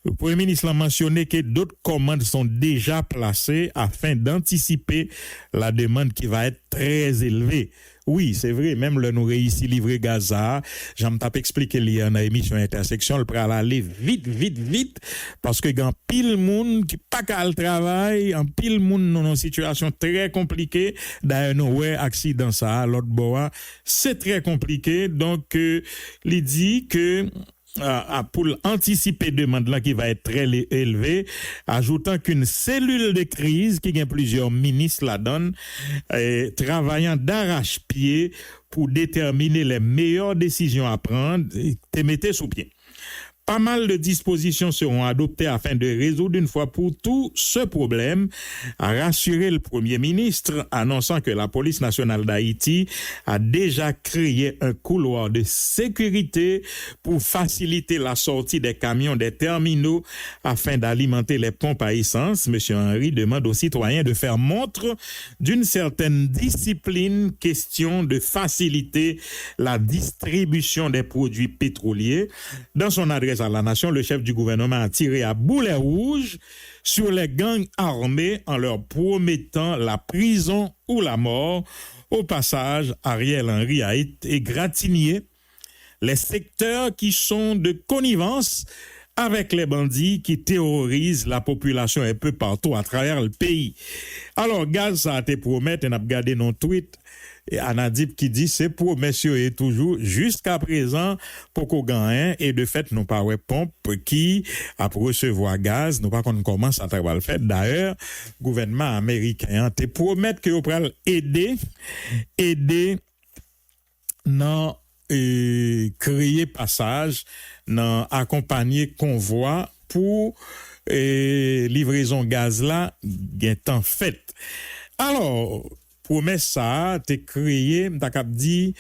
le Premier ministre a mentionné que d'autres commandes sont déjà placées afin d'anticiper la demande qui va être très élevée. Oui, c'est vrai, même le nous réussi livrer Gaza, j'aime t'ap expliquer li en émission intersection, le pral aller vite parce que gan pile moun qui pas qu'à travail, en pile moun dans une situation très compliquée, d'ailleurs nous ouais accident ça l'autre bois, c'est très compliqué donc il dit que pour anticiper demande là qui va être très élevée, ajoutant qu'une cellule de crise qui gagne plusieurs ministres la donne travaillant d'arrache-pied pour déterminer les meilleures décisions à prendre et te mettez sous pied. Pas mal de dispositions seront adoptées afin de résoudre une fois pour tout ce problème, a rassuré le Premier ministre, annonçant que la police nationale d'Haïti a déjà créé un couloir de sécurité pour faciliter la sortie des camions des terminaux afin d'alimenter les pompes à essence. Monsieur Henry demande aux citoyens de faire montre d'une certaine discipline, question de faciliter la distribution des produits pétroliers. Dans son adresse à la nation, le chef du gouvernement a tiré à boulet rouge sur les gangs armés en leur promettant la prison ou la mort. Au passage, Ariel Henry a égratigné les secteurs qui sont de connivence avec les bandits qui terrorisent la population un peu partout à travers le pays. Alors, gaz, ça a été promis, on a regardé nos tweets, et Anadip qui dit c'est pour messieurs et toujours jusqu'à présent pour qu'on gagne et de fait nous pas ouais pompe qui a pour recevoir gaz nous pas qu'on commence à travailler le fait d'ailleurs gouvernement américain te promet que on va aider dans créer passage dans accompagner convoi pour livraison gaz là gain temps fait. Alors promesse ça t'es créé t'as cap dit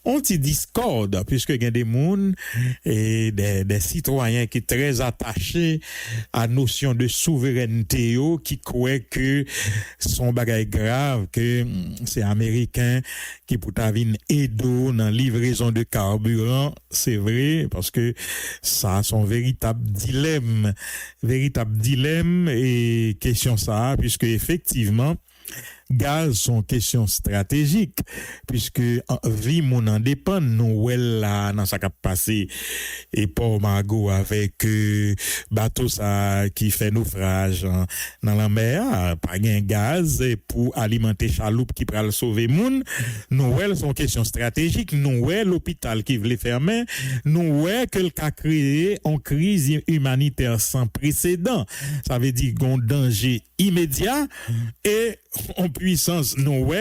on ti discorde puisque il y a des moun et des citoyens qui très attachés à notion de souveraineté qui croient que son bagay grave que c'est américain qui pour ta vinn aider dans livraison de carburant, c'est vrai parce que ça son véritable dilemme et question ça puisque effectivement gaz sont question stratégique puisque vie mon en dépend nous là dans ça cap passé et Port Margot avec bateau ça qui fait naufrage dans la mer pas gain gaz pour alimenter chaloupe qui pral sauver moun nous sont question stratégique nous l'hôpital qui voulait fermer nous que le cas créé en crise humanitaire sans précédent ça veut dire gon danger immédiat et en puissance nous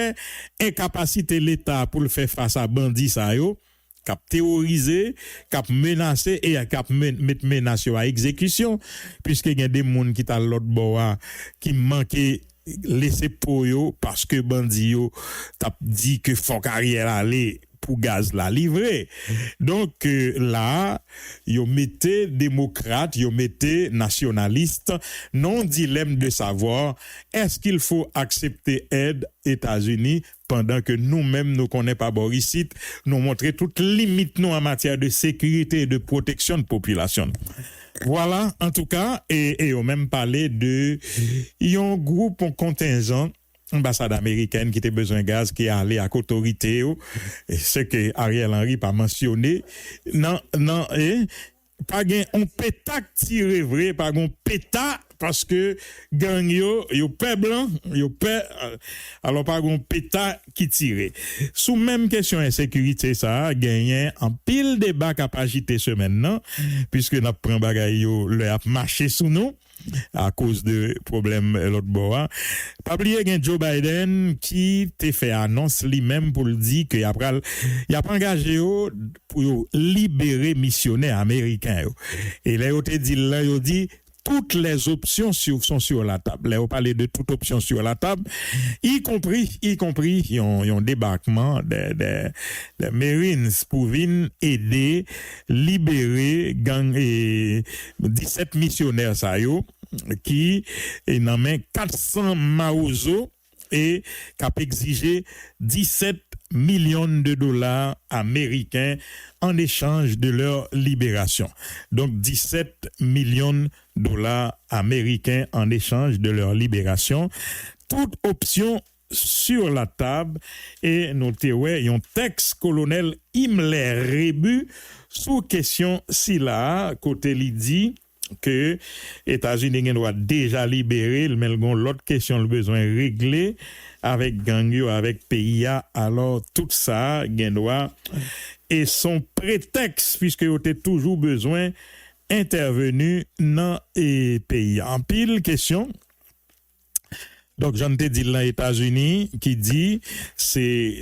incapacité l'État pour le faire face à bandits ça yo cap terroriser cap menacer et cap mettre menace à exécution puisque il y a des monde qui t'a l'autre bord qui manquait laissé pour eux parce que bandi yo t'a dit que faut carrière aller pour gaz la livrer. Donc là, yo mettez démocrate, yo mettez nationaliste, non dilemme de savoir est-ce qu'il faut accepter aide États-Unis pendant que nous-mêmes nous connaissons pas Borisite, nous montrer toutes limites nous en matière de sécurité et de protection de population. Voilà, en tout cas, et on même parlé de un groupe, un contingent ambassade américaine qui était besoin de gaz qui est allé à l'autorité, ce que Ariel Henry pas mentionné. Non, pas un pétac tiré vrai, pas un pétac parce que gang yo paix blanc, alors pas un pétac qui tiré. Sous même question insécurité ça gagné en pile débat qu'a agité ce maintenant puisque n'a prend bagay yo le a marché sous nous à cause de problèmes l'autre bord. Pas oublier gen Joe Biden qui t'a fait annonce lui-même pour le dire que y a engagé pour libérer missionnaires américains. Et là il dit toutes les options sont sur la table. Là, on parlait de toutes options sur la table, y compris un débarquement des Marines pour venir aider, libérer gang et 17 missionnaires ça yo, qui n'en met 400 maozo et cap exigé 17 millions de dollars américains en échange de leur libération. Donc 17 millions de dollars américains en échange de leur libération. Toute option sur la table et notez un texte colonel Himmler Rebu sous question si là côté dit que États-Unis doit déjà libérer mais l'autre question le besoin réglé avec Gangio avec PIA alors tout ça doit et son prétexte puisque il y a toujours besoin intervenu dans les pays en pile question. Donc, j'en ai dit les États-Unis qui dit c'est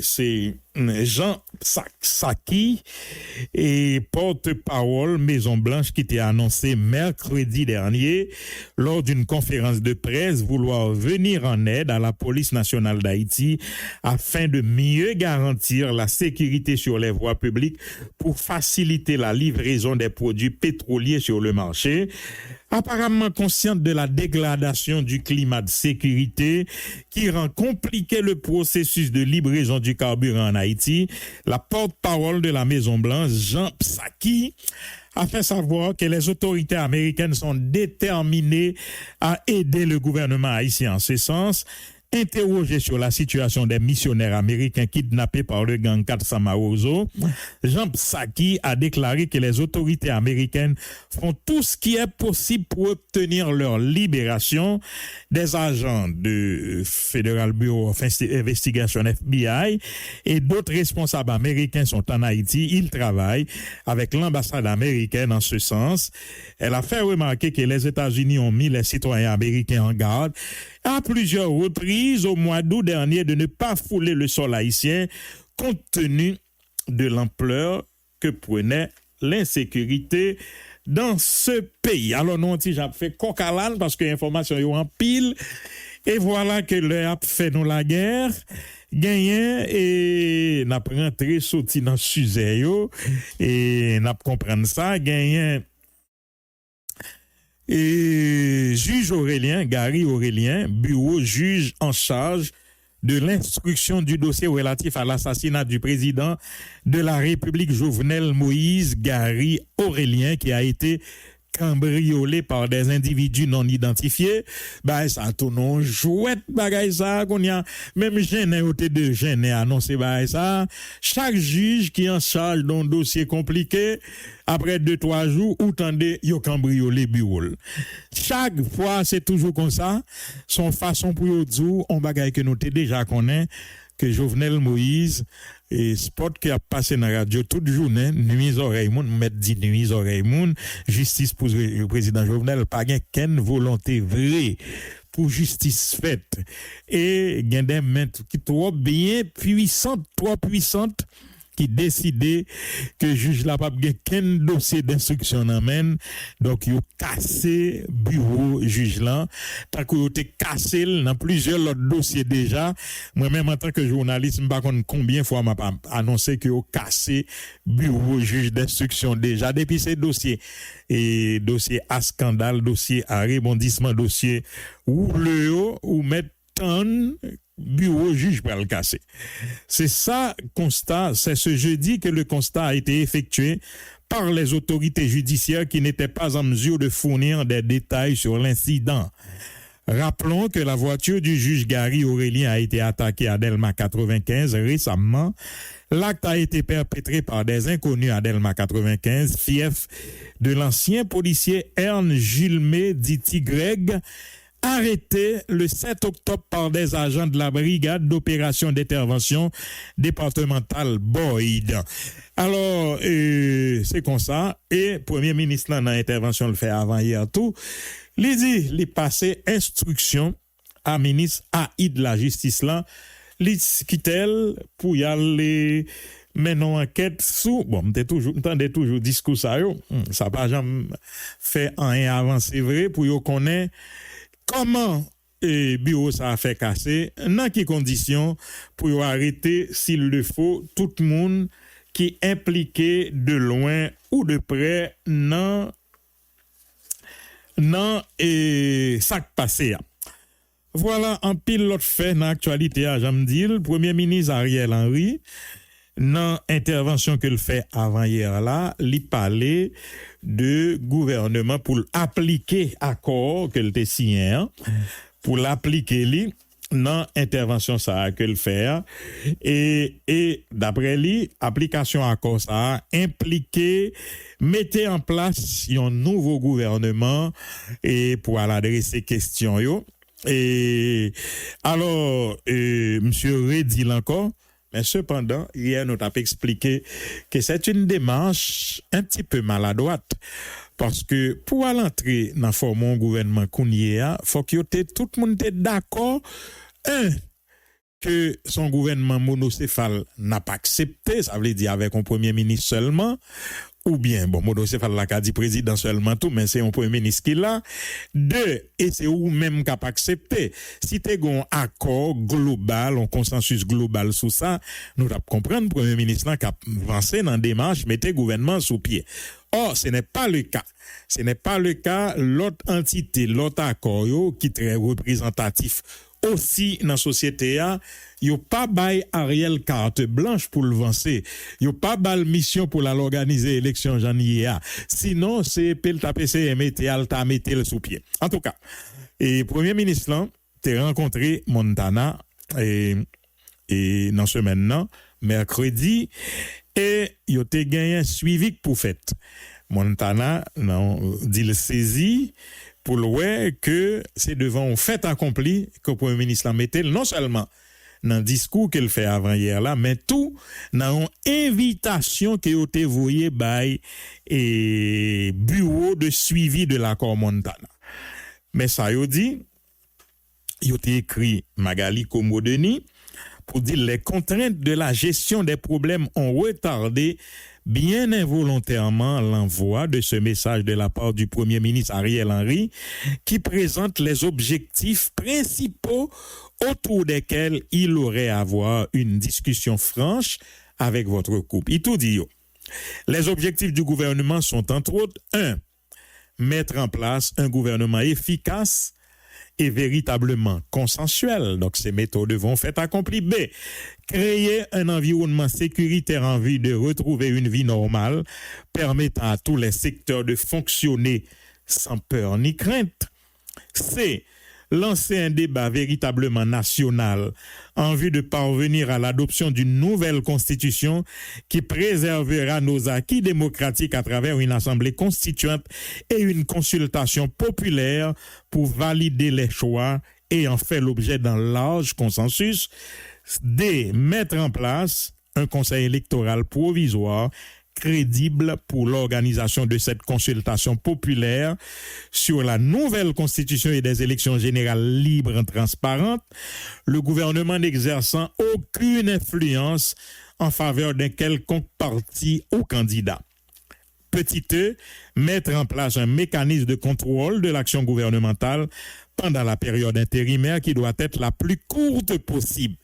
Jean Psaki et porte-parole Maison Blanche qui était annoncé mercredi dernier lors d'une conférence de presse vouloir venir en aide à la police nationale d'Haïti afin de mieux garantir la sécurité sur les voies publiques pour faciliter la livraison des produits pétroliers sur le marché. Apparemment consciente de la dégradation du climat de sécurité qui rend compliqué le processus de livraison du carburant en Haïti, la porte-parole de la Maison-Blanche, Jean Psaki, a fait savoir que les autorités américaines sont déterminées à aider le gouvernement haïtien en ce sens. Interrogé sur la situation des missionnaires américains kidnappés par le gang 400 Maozo, Jean Psaki a déclaré que les autorités américaines font tout ce qui est possible pour obtenir leur libération. Des agents de Federal Bureau of Investigation FBI et d'autres responsables américains sont en Haïti. Ils travaillent avec l'ambassade américaine en ce sens. Elle a fait remarquer que les États-Unis ont mis les citoyens américains en garde à plusieurs reprises au mois d'août dernier de ne pas fouler le sol haïtien compte tenu de l'ampleur que prenait l'insécurité dans ce pays. Alors nous j'ai fait coq à l'âne parce que l'information est en pile et voilà que le a fait nous la guerre gagné et n'a rentré sorti dans sujet yo et n'a comprendre ça gagné. Et juge Aurélien, Gary Aurélien, bureau juge en charge de l'instruction du dossier relatif à l'assassinat du président de la République Jovenel Moïse, Gary Aurélien, qui a été cambriolé par des individus non identifiés, bah ça tourne jouette bagay ça qu'on y a même gêné côté de gêné annoncé bah ça chaque juge qui en charge d'un dossier compliqué après 2-3 jours ou tendez yo cambriolé bureau chaque fois c'est toujours comme ça son façon pour yo dire on bagay que nous déjà connaît que Jovenel Moïse et spot qui a passé dans la radio toute journée nuit oreille moun mettre dit nuit oreille moun justice pour le président Jovenel pas gain ken volonté vraie pour justice faite et gain des mains qui trop puissantes qui décidé que juge la pas qu'un dossier d'instruction n'amène donc yo cassé bureau juge là tant que yo te cassé dans plusieurs autres dossiers déjà moi même en tant que journaliste me pas connait combien fois m'a annoncé que yo cassé bureau juge d'instruction déjà depuis ces dossiers et dossier à scandale dossier à rebondissement dossier ou le ou mettre bureau juge pour le casser. C'est ça constat, c'est ce jeudi que le constat a été effectué par les autorités judiciaires qui n'étaient pas en mesure de fournir des détails sur l'incident. Rappelons que la voiture du juge Gary Aurélien a été attaquée à Delma 95 récemment. L'acte a été perpétré par des inconnus à Delma 95, fief de l'ancien policier Ern Gilmé dit Greg, arrêté le 7 octobre par des agents de la brigade d'opération d'intervention départementale Boyd. Alors, c'est comme ça. Et Premier ministre, dans l'intervention, le fait avant hier tout, il dit, il passé instruction à ministre AI de la justice là, il quitte pour y aller maintenant enquête sous m'entendez toujours discours ça yo, ça pas jamais fait rien avant c'est vrai pour yo connaître comment bureau ça a fait casser, dans quelles conditions pour arrêter s'il le faut tout le monde qui est impliqué de loin ou de près dans ça qui passé. Voilà un pile l'autre fait dans l'actualité à Jamdi, le Premier ministre Ariel Henry dans intervention qu'il fait avant hier là, il parlait de gouvernement pour appliquer accord qu'il a signé pour l'appliquer li dans intervention ça qu'il fait et d'après lui application accord ça impliqué mettez en place un nouveau gouvernement et pour adresser question yo et alors monsieur redit encore. Mais cependant, hier, nous avons expliqué que c'est une démarche un petit peu maladroite. Parce que pour aller entrer dans former un gouvernement Kounia, il faut que tout le monde soit d'accord, que son gouvernement monocéphale n'a pas accepté, ça veut dire avec un premier ministre seulement, ou bien, monocéphale l'a dit président seulement tout, mais c'est un premier ministre qui l'a. Deux, et c'est ou même qui n'a pas accepté. Si tu as un accord global, un consensus global sur ça, nous devons comprendre, le premier ministre qui a avancé dans la démarche, mettez le gouvernement sous pied. Or, ce n'est pas le cas. Ce n'est pas le cas, l'autre entité, l'autre accord, qui est très représentatif aussi dans la société, il n'y a pas bail Ariel carte blanche pour le vancer. Il n'y a pas bail mission pour l'organiser l'élection janvier. Sinon, c'est PLTAPC et Alta mettre le sous pied. En tout cas, et Premier ministre, là, t'es rencontré Montana et dans ce maintenant, mercredi, et il a gagné un suivi pour fête. Montana, non, dit le saisi, pour le ouais que c'est devant un fait accompli que le Premier ministre l'a metté non seulement dans le discours qu'il fait avant hier là, mais tout dans une invitation qu'il a été voyée par et bureau de suivi de l'accord Montana. Mais ça il dit, il a été écrit Magali Komodeni pour dire les contraintes de la gestion des problèmes ont retardé bien involontairement l'envoi de ce message de la part du Premier ministre Ariel Henry qui présente les objectifs principaux autour desquels il aurait à avoir une discussion franche avec votre couple. Il tout dit. Les objectifs du gouvernement sont entre autres 1. Mettre en place un gouvernement efficace et véritablement consensuel. Donc, ces méthodes vont faire accomplir. B. Créer un environnement sécuritaire en vue de retrouver une vie normale, permettant à tous les secteurs de fonctionner sans peur ni crainte. C. Lancer un débat véritablement national en vue de parvenir à l'adoption d'une nouvelle constitution qui préservera nos acquis démocratiques à travers une assemblée constituante et une consultation populaire pour valider les choix ayant fait l'objet d'un large consensus. D. Mettre en place un conseil électoral provisoire crédible pour l'organisation de cette consultation populaire sur la nouvelle constitution et des élections générales libres et transparentes, le gouvernement n'exerçant aucune influence en faveur d'un quelconque parti ou candidat. Petit e, mettre en place un mécanisme de contrôle de l'action gouvernementale pendant la période intérimaire qui doit être la plus courte possible.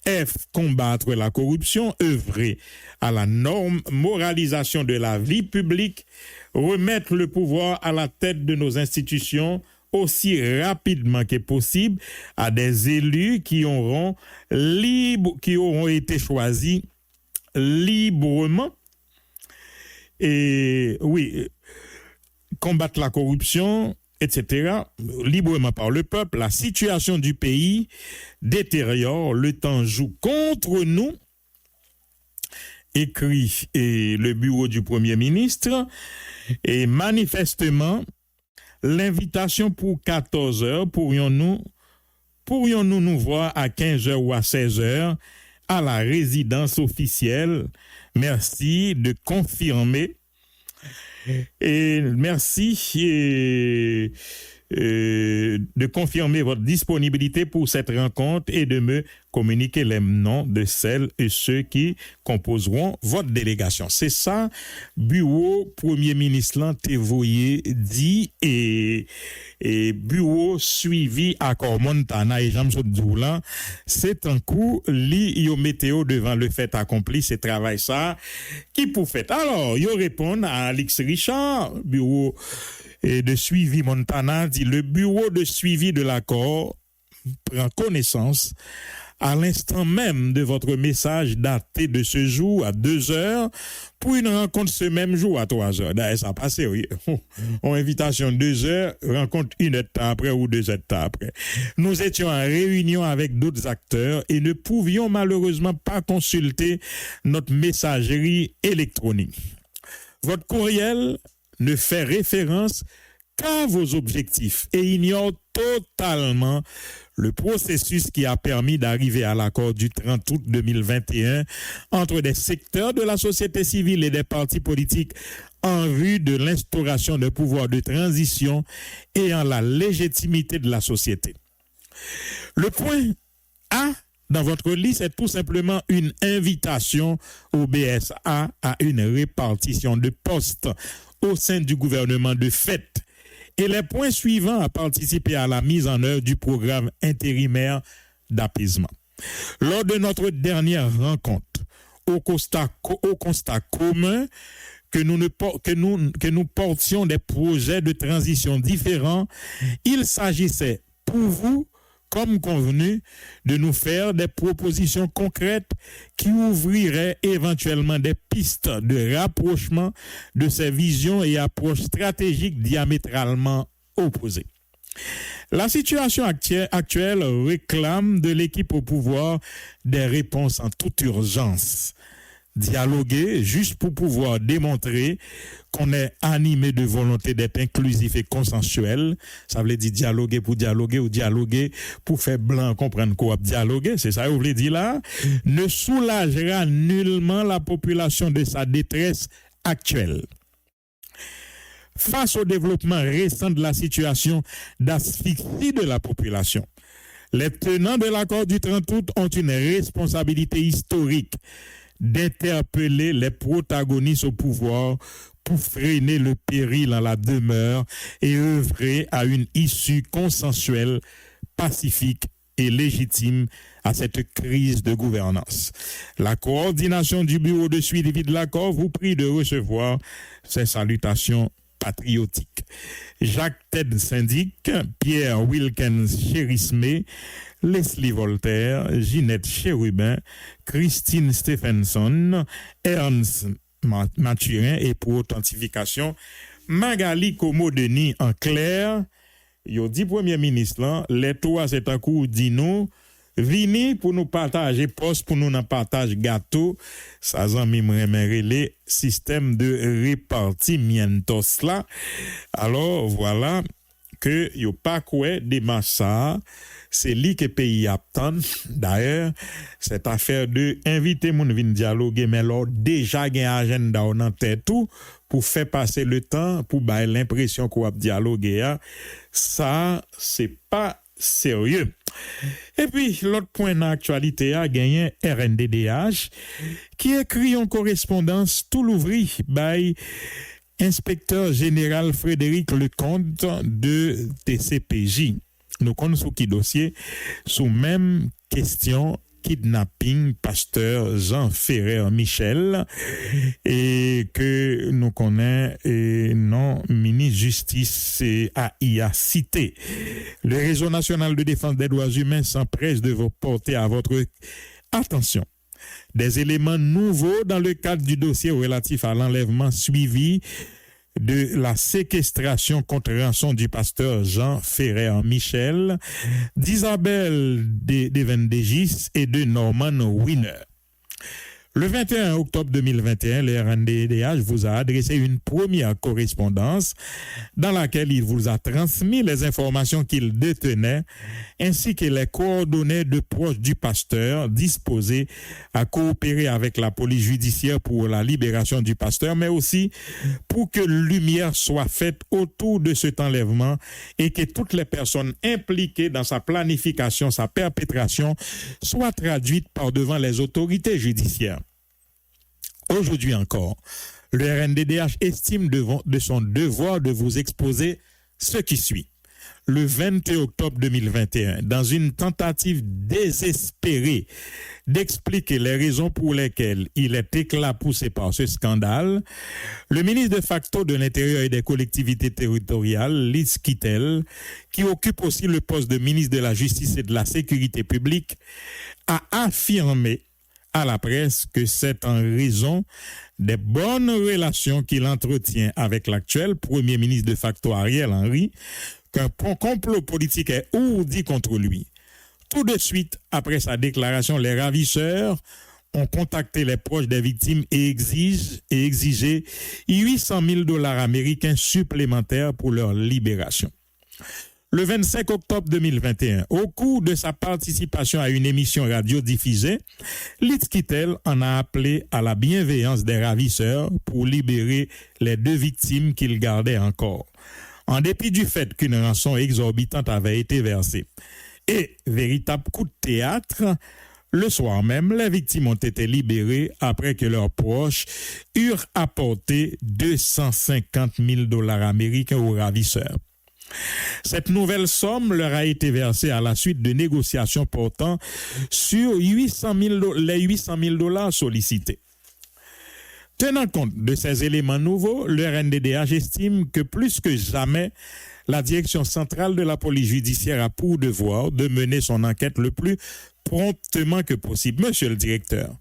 F. Combattre la corruption, œuvrer à la moralisation de la vie publique, remettre le pouvoir à la tête de nos institutions aussi rapidement que possible à des élus qui auront été choisis librement. Et oui, combattre la corruption, etc., librement par le peuple. La situation du pays détériore, le temps joue contre nous, écrit le bureau du Premier ministre, et manifestement, l'invitation pour 14 heures, pourrions-nous nous voir à 15 heures ou à 16 heures à la résidence officielle. Merci de confirmer. Et merci de confirmer votre disponibilité pour cette rencontre et de me communiquer les noms de celles et ceux qui composeront votre délégation. C'est ça, bureau Premier ministre Tévoyer dit et bureau suivi accord Montana et Jean Doula, c'est un coup li météo devant le fait accompli, c'est travail ça qui pour fait. Alors, yo répond à Alix Richard, bureau de suivi Montana, dit le bureau de suivi de l'accord prend connaissance à l'instant même de votre message daté de ce jour à 2 heures pour une rencontre ce même jour à 3 heures. D'ailleurs, ça a passé, oui. En invitation 2 heures, rencontre 1 heure après ou 2 heures après. Nous étions en réunion avec d'autres acteurs et ne pouvions malheureusement pas consulter notre messagerie électronique. Votre courriel ne fait référence qu'à vos objectifs et ignore totalement le processus qui a permis d'arriver à l'accord du 30 août 2021 entre des secteurs de la société civile et des partis politiques en vue de l'instauration d'un pouvoir de transition ayant la légitimité de la société. Le point A dans votre liste est tout simplement une invitation au BSA à une répartition de postes au sein du gouvernement de fait et les points suivants à participer à la mise en œuvre du programme intérimaire d'apaisement. Lors de notre dernière rencontre, au constat commun que nous portions des projets de transition différents, il s'agissait pour vous comme convenu, de nous faire des propositions concrètes qui ouvriraient éventuellement des pistes de rapprochement de ces visions et approches stratégiques diamétralement opposées. La situation actuelle réclame de l'équipe au pouvoir des réponses en toute urgence. Dialoguer juste pour pouvoir démontrer qu'on est animé de volonté d'être inclusif et consensuel. Ça veut dire dialoguer pour dialoguer ou dialoguer pour faire blanc comprendre quoi dialoguer. C'est ça que vous voulez dire là. Ne soulagera nullement la population de sa détresse actuelle. Face au développement récent de la situation d'asphyxie de la population, les tenants de l'accord du 30 août ont une responsabilité historique d'interpeller les protagonistes au pouvoir pour freiner le péril en la demeure et œuvrer à une issue consensuelle, pacifique et légitime à cette crise de gouvernance. La coordination du bureau de suivi de l'accord vous prie de recevoir ces salutations patriotiques. Jacques Ted Syndic, Pierre Wilkins Chérismé, Leslie Voltaire, Ginette Chérubin, Christine Stephenson, Ernst Mathurin et pour authentification, Magali Komo-Denis en clair, yo dit Premier ministre là, les trois c'est un coup dit nous, vini pour nous partager poste, pour nous en partage gâteau, ça zami m'remerrer les systèmes de répartimientos là. Alors voilà que yo pas quoi démarche ça. C'est lui que pays attend. D'ailleurs, cette affaire de inviter moun vin dialoguer, mais là déjà gen agenda en tête tout pour faire passer le temps, pour bailler l'impression qu'on va dialoguer, ça c'est pas sérieux. Et puis, l'autre point d'actualité a gagné RNDDH qui écrit en correspondance tout l'ouvri by inspecteur général Frédéric Lecomte de TCPJ. Nous connaissons qui dossier sous même question kidnapping pasteur Jean Ferrer Michel et que nous connaissons non ministre justice a cité. Le réseau national de défense des droits humains s'empresse de vous porter à votre attention des éléments nouveaux dans le cadre du dossier relatif à l'enlèvement suivi de la séquestration contre rançon du pasteur Jean Ferrer Michel, d'Isabelle Devendegis et de Norman Wiener. Le 21 octobre 2021, le RNDDH vous a adressé une première correspondance dans laquelle il vous a transmis les informations qu'il détenait ainsi que les coordonnées de proches du pasteur disposés à coopérer avec la police judiciaire pour la libération du pasteur, mais aussi pour que lumière soit faite autour de cet enlèvement et que toutes les personnes impliquées dans sa planification, sa perpétration soient traduites par devant les autorités judiciaires. Aujourd'hui encore, le RNDDH estime de son devoir de vous exposer ce qui suit. Le 21 octobre 2021, dans une tentative désespérée d'expliquer les raisons pour lesquelles il est éclaboussé par ce scandale, le ministre de facto de l'Intérieur et des collectivités territoriales, Liz Kittel, qui occupe aussi le poste de ministre de la Justice et de la Sécurité publique, a affirmé à la presse que c'est en raison des bonnes relations qu'il entretient avec l'actuel Premier ministre de facto Ariel Henry qu'un complot politique est ourdi contre lui. Tout de suite après sa déclaration, les ravisseurs ont contacté les proches des victimes et exigé $800,000 américains supplémentaires pour leur libération. Le 25 octobre 2021, au cours de sa participation à une émission radio diffusée, Liz Kittel en a appelé à la bienveillance des ravisseurs pour libérer les 2 victimes qu'il gardait encore, en dépit du fait qu'une rançon exorbitante avait été versée. Et, véritable coup de théâtre, le soir même, les victimes ont été libérées après que leurs proches eurent apporté $250,000 américains aux ravisseurs. Cette nouvelle somme leur a été versée à la suite de négociations portant sur les $800,000 sollicités. Tenant compte de ces éléments nouveaux, le RNDDH estime que plus que jamais, la direction centrale de la police judiciaire a pour devoir de mener son enquête le plus promptement que possible. Monsieur le directeur,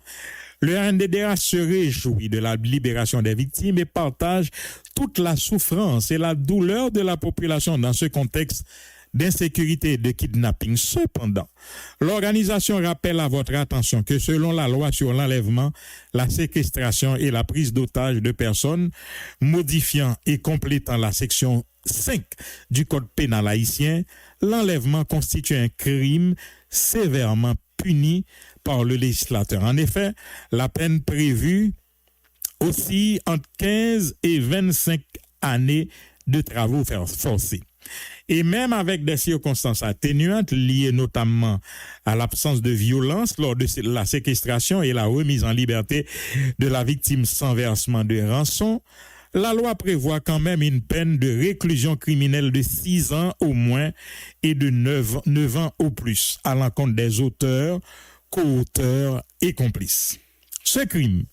le RNDDH se réjouit de la libération des victimes et partage toute la souffrance et la douleur de la population dans ce contexte d'insécurité et de kidnapping. Cependant, l'organisation rappelle à votre attention que selon la loi sur l'enlèvement, la séquestration et la prise d'otages de personnes, modifiant et complétant la section 5 du Code pénal haïtien, l'enlèvement constitue un crime sévèrement puni par le législateur. En effet, la peine prévue aussi entre 15 et 25 années de travaux forcés. Et même avec des circonstances atténuantes liées notamment à l'absence de violence lors de la séquestration et la remise en liberté de la victime sans versement de rançon, la loi prévoit quand même une peine de réclusion criminelle de 6 ans au moins et de 9 ans au plus à l'encontre des auteurs, co-auteurs et complices. Ce crime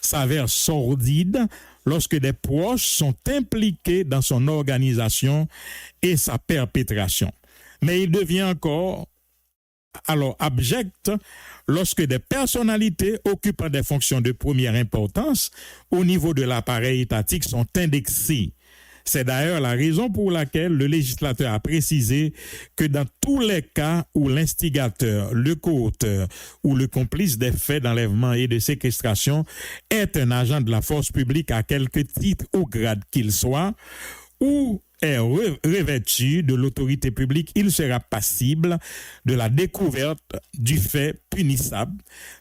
s'avère sordide lorsque des proches sont impliqués dans son organisation et sa perpétration. Mais il devient encore abject lorsque des personnalités occupant des fonctions de première importance au niveau de l'appareil étatique sont indexées. C'est d'ailleurs la raison pour laquelle le législateur a précisé que dans tous les cas où l'instigateur, le co-auteur ou le complice des faits d'enlèvement et de séquestration est un agent de la force publique à quelque titre ou grade qu'il soit, ou est revêtu de l'autorité publique, il sera passible de la découverte du fait punissable,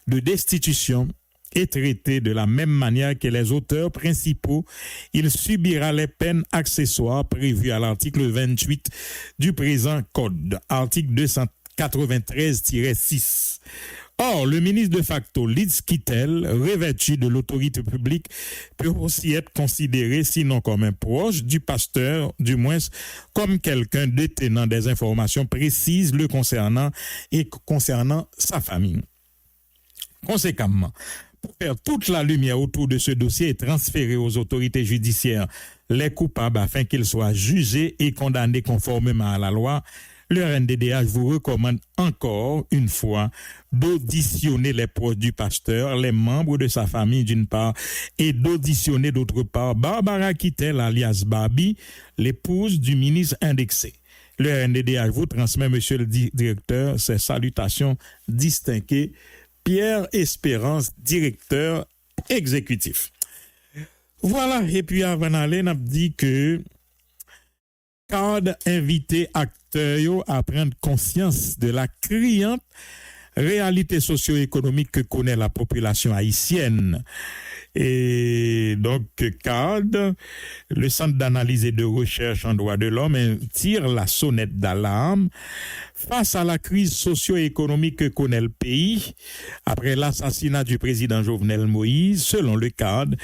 de destitution et traité de la même manière que les auteurs principaux, il subira les peines accessoires prévues à l'article 28 du présent Code, article 93-6. Or, le ministre de facto, Liz Kittel, revêtu de l'autorité publique, peut aussi être considéré, sinon comme un proche du pasteur, du moins comme quelqu'un détenant des informations précises le concernant et concernant sa famille. Conséquemment, pour faire toute la lumière autour de ce dossier et transférer aux autorités judiciaires les coupables afin qu'ils soient jugés et condamnés conformément à la loi, le RNDDH vous recommande encore une fois d'auditionner les proches du pasteur, les membres de sa famille d'une part, et d'auditionner d'autre part Barbara Kittel alias Barbie, l'épouse du ministre indexé. Le RNDDH vous transmet, monsieur le directeur, ses salutations distinguées. Pierre Espérance, directeur exécutif. Voilà, et puis avant d'aller, on a dit que CAD invité acteurs à prendre conscience de la criante réalité socio-économique que connaît la population haïtienne. Et donc, CAD, le Centre d'analyse et de recherche en droits de l'homme, tire la sonnette d'alarme face à la crise socio-économique que connaît le pays après l'assassinat du président Jovenel Moïse. Selon le CAD,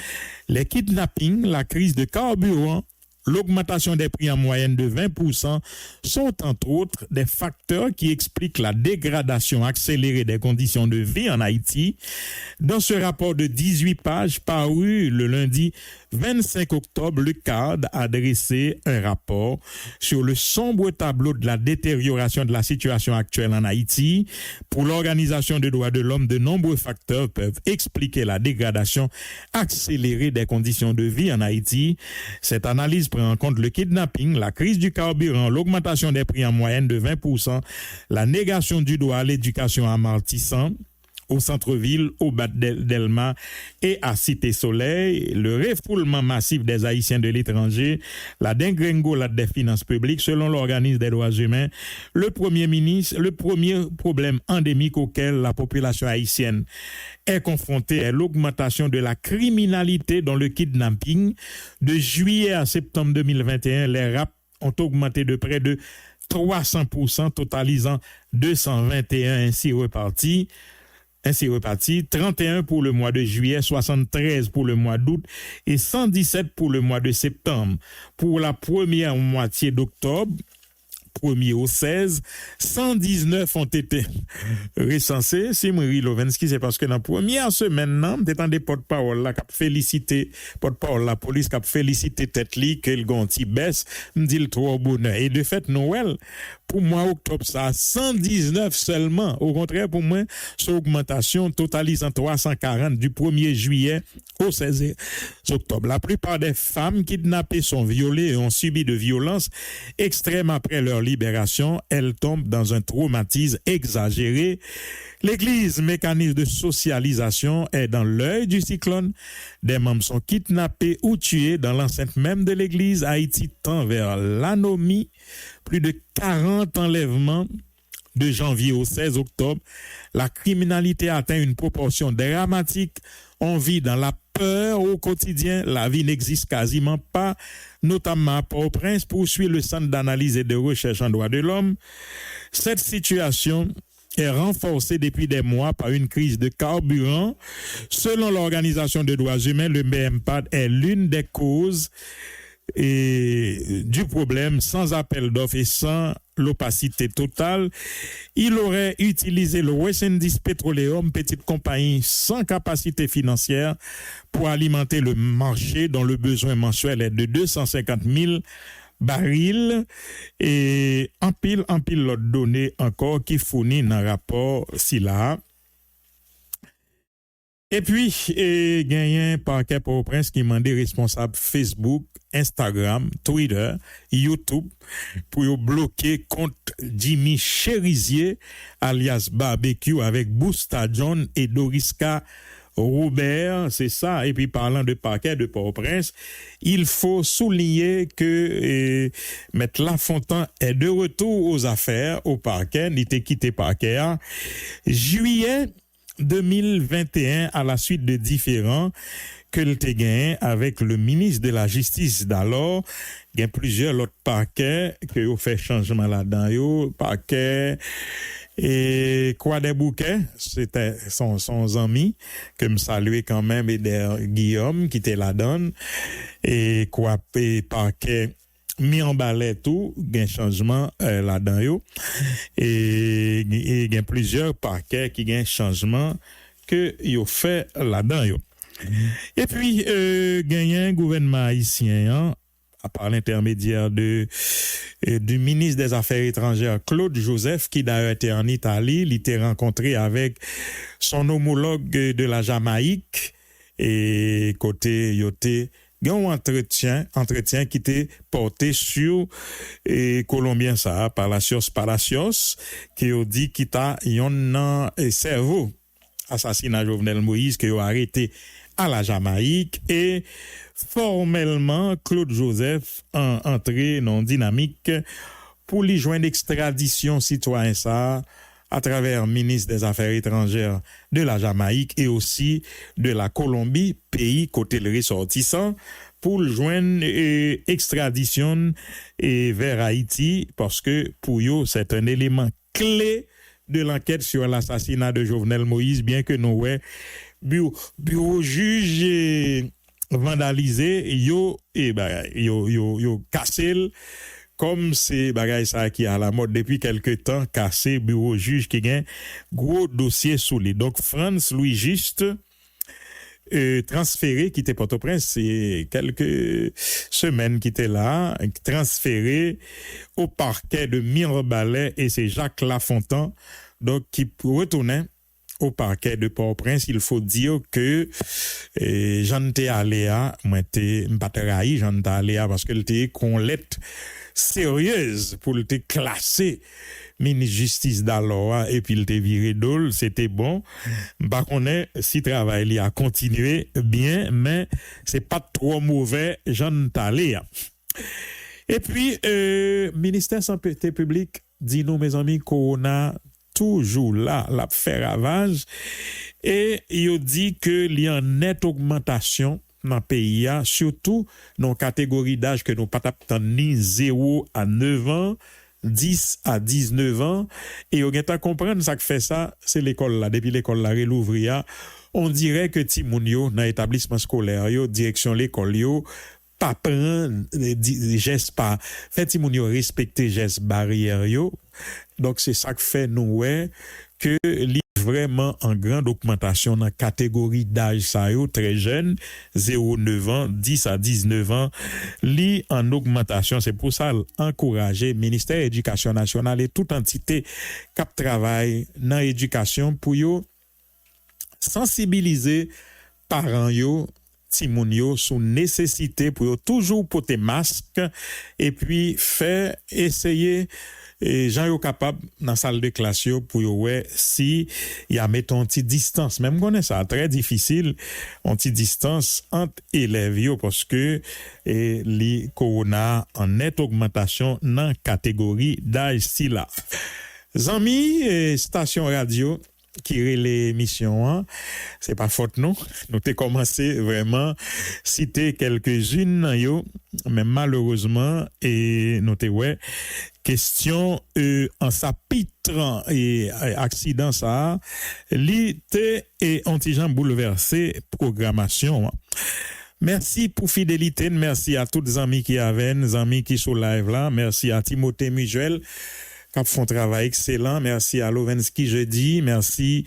les kidnappings, la crise de carburant, l'augmentation des prix en moyenne de 20% sont entre autres des facteurs qui expliquent la dégradation accélérée des conditions de vie en Haïti. Dans ce rapport de 18 pages paru le lundi 25 octobre, le CAD a dressé un rapport sur le sombre tableau de la détérioration de la situation actuelle en Haïti. Pour l'Organisation des droits de l'homme, de nombreux facteurs peuvent expliquer la dégradation accélérée des conditions de vie en Haïti. Cette analyse prend en compte le kidnapping, la crise du carburant, l'augmentation des prix en moyenne de 20%, la négation du droit à l'éducation à Martissant, au centre-ville, au Bas Delma et à Cité-Soleil, le refoulement massif des Haïtiens de l'étranger, la dégringolade des finances publiques, selon l'organisme des droits humains, le premier problème endémique auquel la population haïtienne est confrontée est l'augmentation de la criminalité dans le kidnapping. De juillet à septembre 2021, les rapts ont augmenté de près de 300%, totalisant 221 ainsi repartis, 31 pour le mois de juillet, 73 pour le mois d'août et 117 pour le mois de septembre. Pour la première moitié d'octobre, 1er au 16, 119 ont été recensés. Simri Lovensky, c'est parce que dans la première semaine, t'étant des porte-parole là, qui félicité, porte-parole la police, qui félicité tête li, que le gonti baisse, m'dit le trop bonheur. Et de fait, Noël, pour moi, octobre, ça a 119 seulement. Au contraire, pour moi, cette augmentation totalisant 340 du 1er juillet au 16 octobre. La plupart des femmes kidnappées sont violées et ont subi de violences extrêmes après leur libération. Elles tombent dans un traumatisme exagéré. L'Église, mécanisme de socialisation, est dans l'œil du cyclone. Des membres sont kidnappés ou tués dans l'enceinte même de l'Église. Haïti tend vers l'anomie. Plus de 40 enlèvements de janvier au 16 octobre. La criminalité atteint une proportion dramatique. On vit dans la peur au quotidien. La vie n'existe quasiment pas, notamment à Port-au-Prince, poursuit le Centre d'analyse et de recherche en droits de l'homme. Cette situation est renforcée depuis des mois par une crise de carburant. Selon l'Organisation des droits humains, le BMPAD est l'une des causes du problème. Sans appel d'offres et sans l'opacité totale, il aurait utilisé le West Indies Petroleum, petite compagnie sans capacité financière, pour alimenter le marché dont le besoin mensuel est de 250 000 barils et en pile l'autre données encore qui fournit dans le rapport SILA. Et puis, il y a un parquet Port-au-Prince qui m'a dit responsable Facebook, Instagram, Twitter, YouTube pour bloquer compte Jimmy Cherizier alias Barbecue avec Boosta John et Doriska Robert, c'est ça. Et puis parlant de parquet de Port-au-Prince, il faut souligner que Maître Lafontaine est de retour aux affaires au parquet, il était quitté parquet. Juillet 2021, à la suite de différends que le gagné avec le ministre de la Justice d'alors, il y a plusieurs autres parquets qui ont fait changement là-dedans, parquet Et quoi des bouquets, c'était son ami, que me saluait quand même, et Guillaume, qui était la donne, et quoi, parquet, mis en balai tout, gain changement là-dedans yo, et gain plusieurs parquets qui gain changement que yo fait là-dedans yo. Et puis, gagnant un gouvernement haïtien, hein, par l'intermédiaire du ministre des Affaires étrangères Claude Joseph, qui d'ailleurs était en Italie, il était rencontré avec son homologue de la Jamaïque, et côté yoté, un entretien qui était porté sur Colombien ça, Palacios, qui a dit qu'il a un cerveau assassinat Jovenel Moïse, qui a arrêté à la Jamaïque, et formellement, Claude Joseph a entré dans une dynamique pour lui joindre extradition citoyen ça à travers le ministre des Affaires étrangères de la Jamaïque et aussi de la Colombie, pays côté le ressortissant, pour le joindre extradition vers Haïti, parce que pour eux, c'est un élément clé de l'enquête sur l'assassinat de Jovenel Moïse, bien que nous, bureau juge vandalisé, yo cassé, comme c'est bagay ça qui est à la mode depuis quelque temps, cassé bureau juge qui gagne gros dossier sous les. Donc France Louis Juste transféré, qui était Port-au-Prince, c'est quelques semaines qui était là, transféré au parquet de Mirebalais, et c'est Jacques Lafontaine, donc qui retournait au parquet de Port-au-Prince. Il faut dire que j'en étais allé à, moi j'étais m'patrahi, j'en étais allé à parce que était qu'on lettre sérieuse pour le classer ministre justice d'alors, et puis il était viré d'ol, c'était bon. Bah qu'on est si travail il a continué bien, mais c'est pas trop mauvais, j'en étais allé à. Et puis ministère santé publique dit nous mes amis qu'on a toujours là, la fait ravage, et il dit que il y a une nette augmentation dans le pays, surtout dans la catégorie d'âge que nous pas ni 0 à 9 ans, 10 à 19 ans, et on doit comprendre ça que fait ça, c'est l'école là, depuis l'école là rélouvria, on dirait que Timounio dans l'établissement scolaire, yo, direction l'école yo, pas prendre des gestes, pas fait Timounio respecter gestes barrières yo. Donc c'est ça que fait nous que li vraiment en grande augmentation dans la catégorie d'âge ça yo très jeune 0-9 ans 10 à 19 ans li en augmentation. C'est pour ça encourager ministère de l'Éducation nationale et toute entité qui travaille dans l'éducation pour yo sensibiliser parents yo timoun yo sous nécessité pour yo toujours porter masque, et puis faire essayer et gens yo capable dans salle de classe yo pour yo ouais si y a mettons une petite distance, même connaît ça très difficile une petite distance entre élèves yo, parce que les corona en nette augmentation dans catégorie d'âge si là. Zami station radio qui relève l'émission, hein. C'est pas faute non. Nous t'ai commencé vraiment citer quelques-unes yo, mais malheureusement et nous t'ai ouais question en s'apitrant et accident ça l'été et antigen bouleversé programmation. Merci pour fidélité, merci à tous les amis qui avaient, les amis qui sont live là, merci à Timothée Mutuel qui font un travail excellent, merci à Lovensky jeudi, merci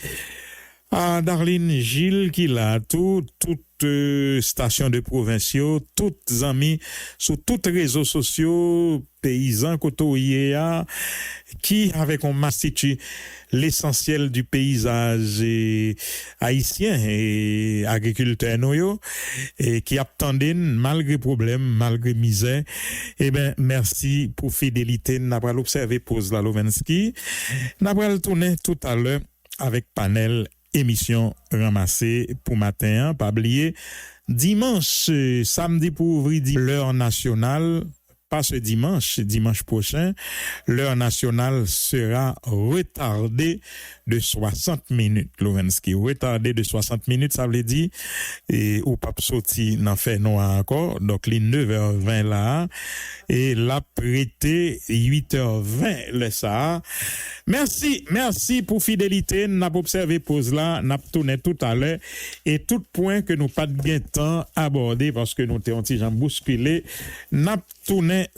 à Darlene Gilles qui l'a toute station de provinciaux, toutes amis sur tous les réseaux sociaux, paysans côtoyés qui avec on mastitue l'essentiel du paysage haïtien et agriculteur noyo et qui attendent malgré problème, malgré misère. Eh ben merci pour fidélité, n'a pas l'observer pose la Lovensky. N'a pas le tourner tout à l'heure avec panel émission ramassée pour matin, pas oublier dimanche samedi pour ouvrir l'heure nationale, pas ce dimanche prochain, l'heure nationale sera retardée de 60 minutes. Lovensky retardée de 60 minutes, ça veut dire et ou pas sorti n'en fait non encore, donc les 9h20 là et la prêté 8h20 le ça. Merci pour fidélité. N'a observé pause là, n'a tourné tout à l'heure et tout point que nous pas de temps aborder parce que nous t'es anti-jambes bousculé, n'a tourné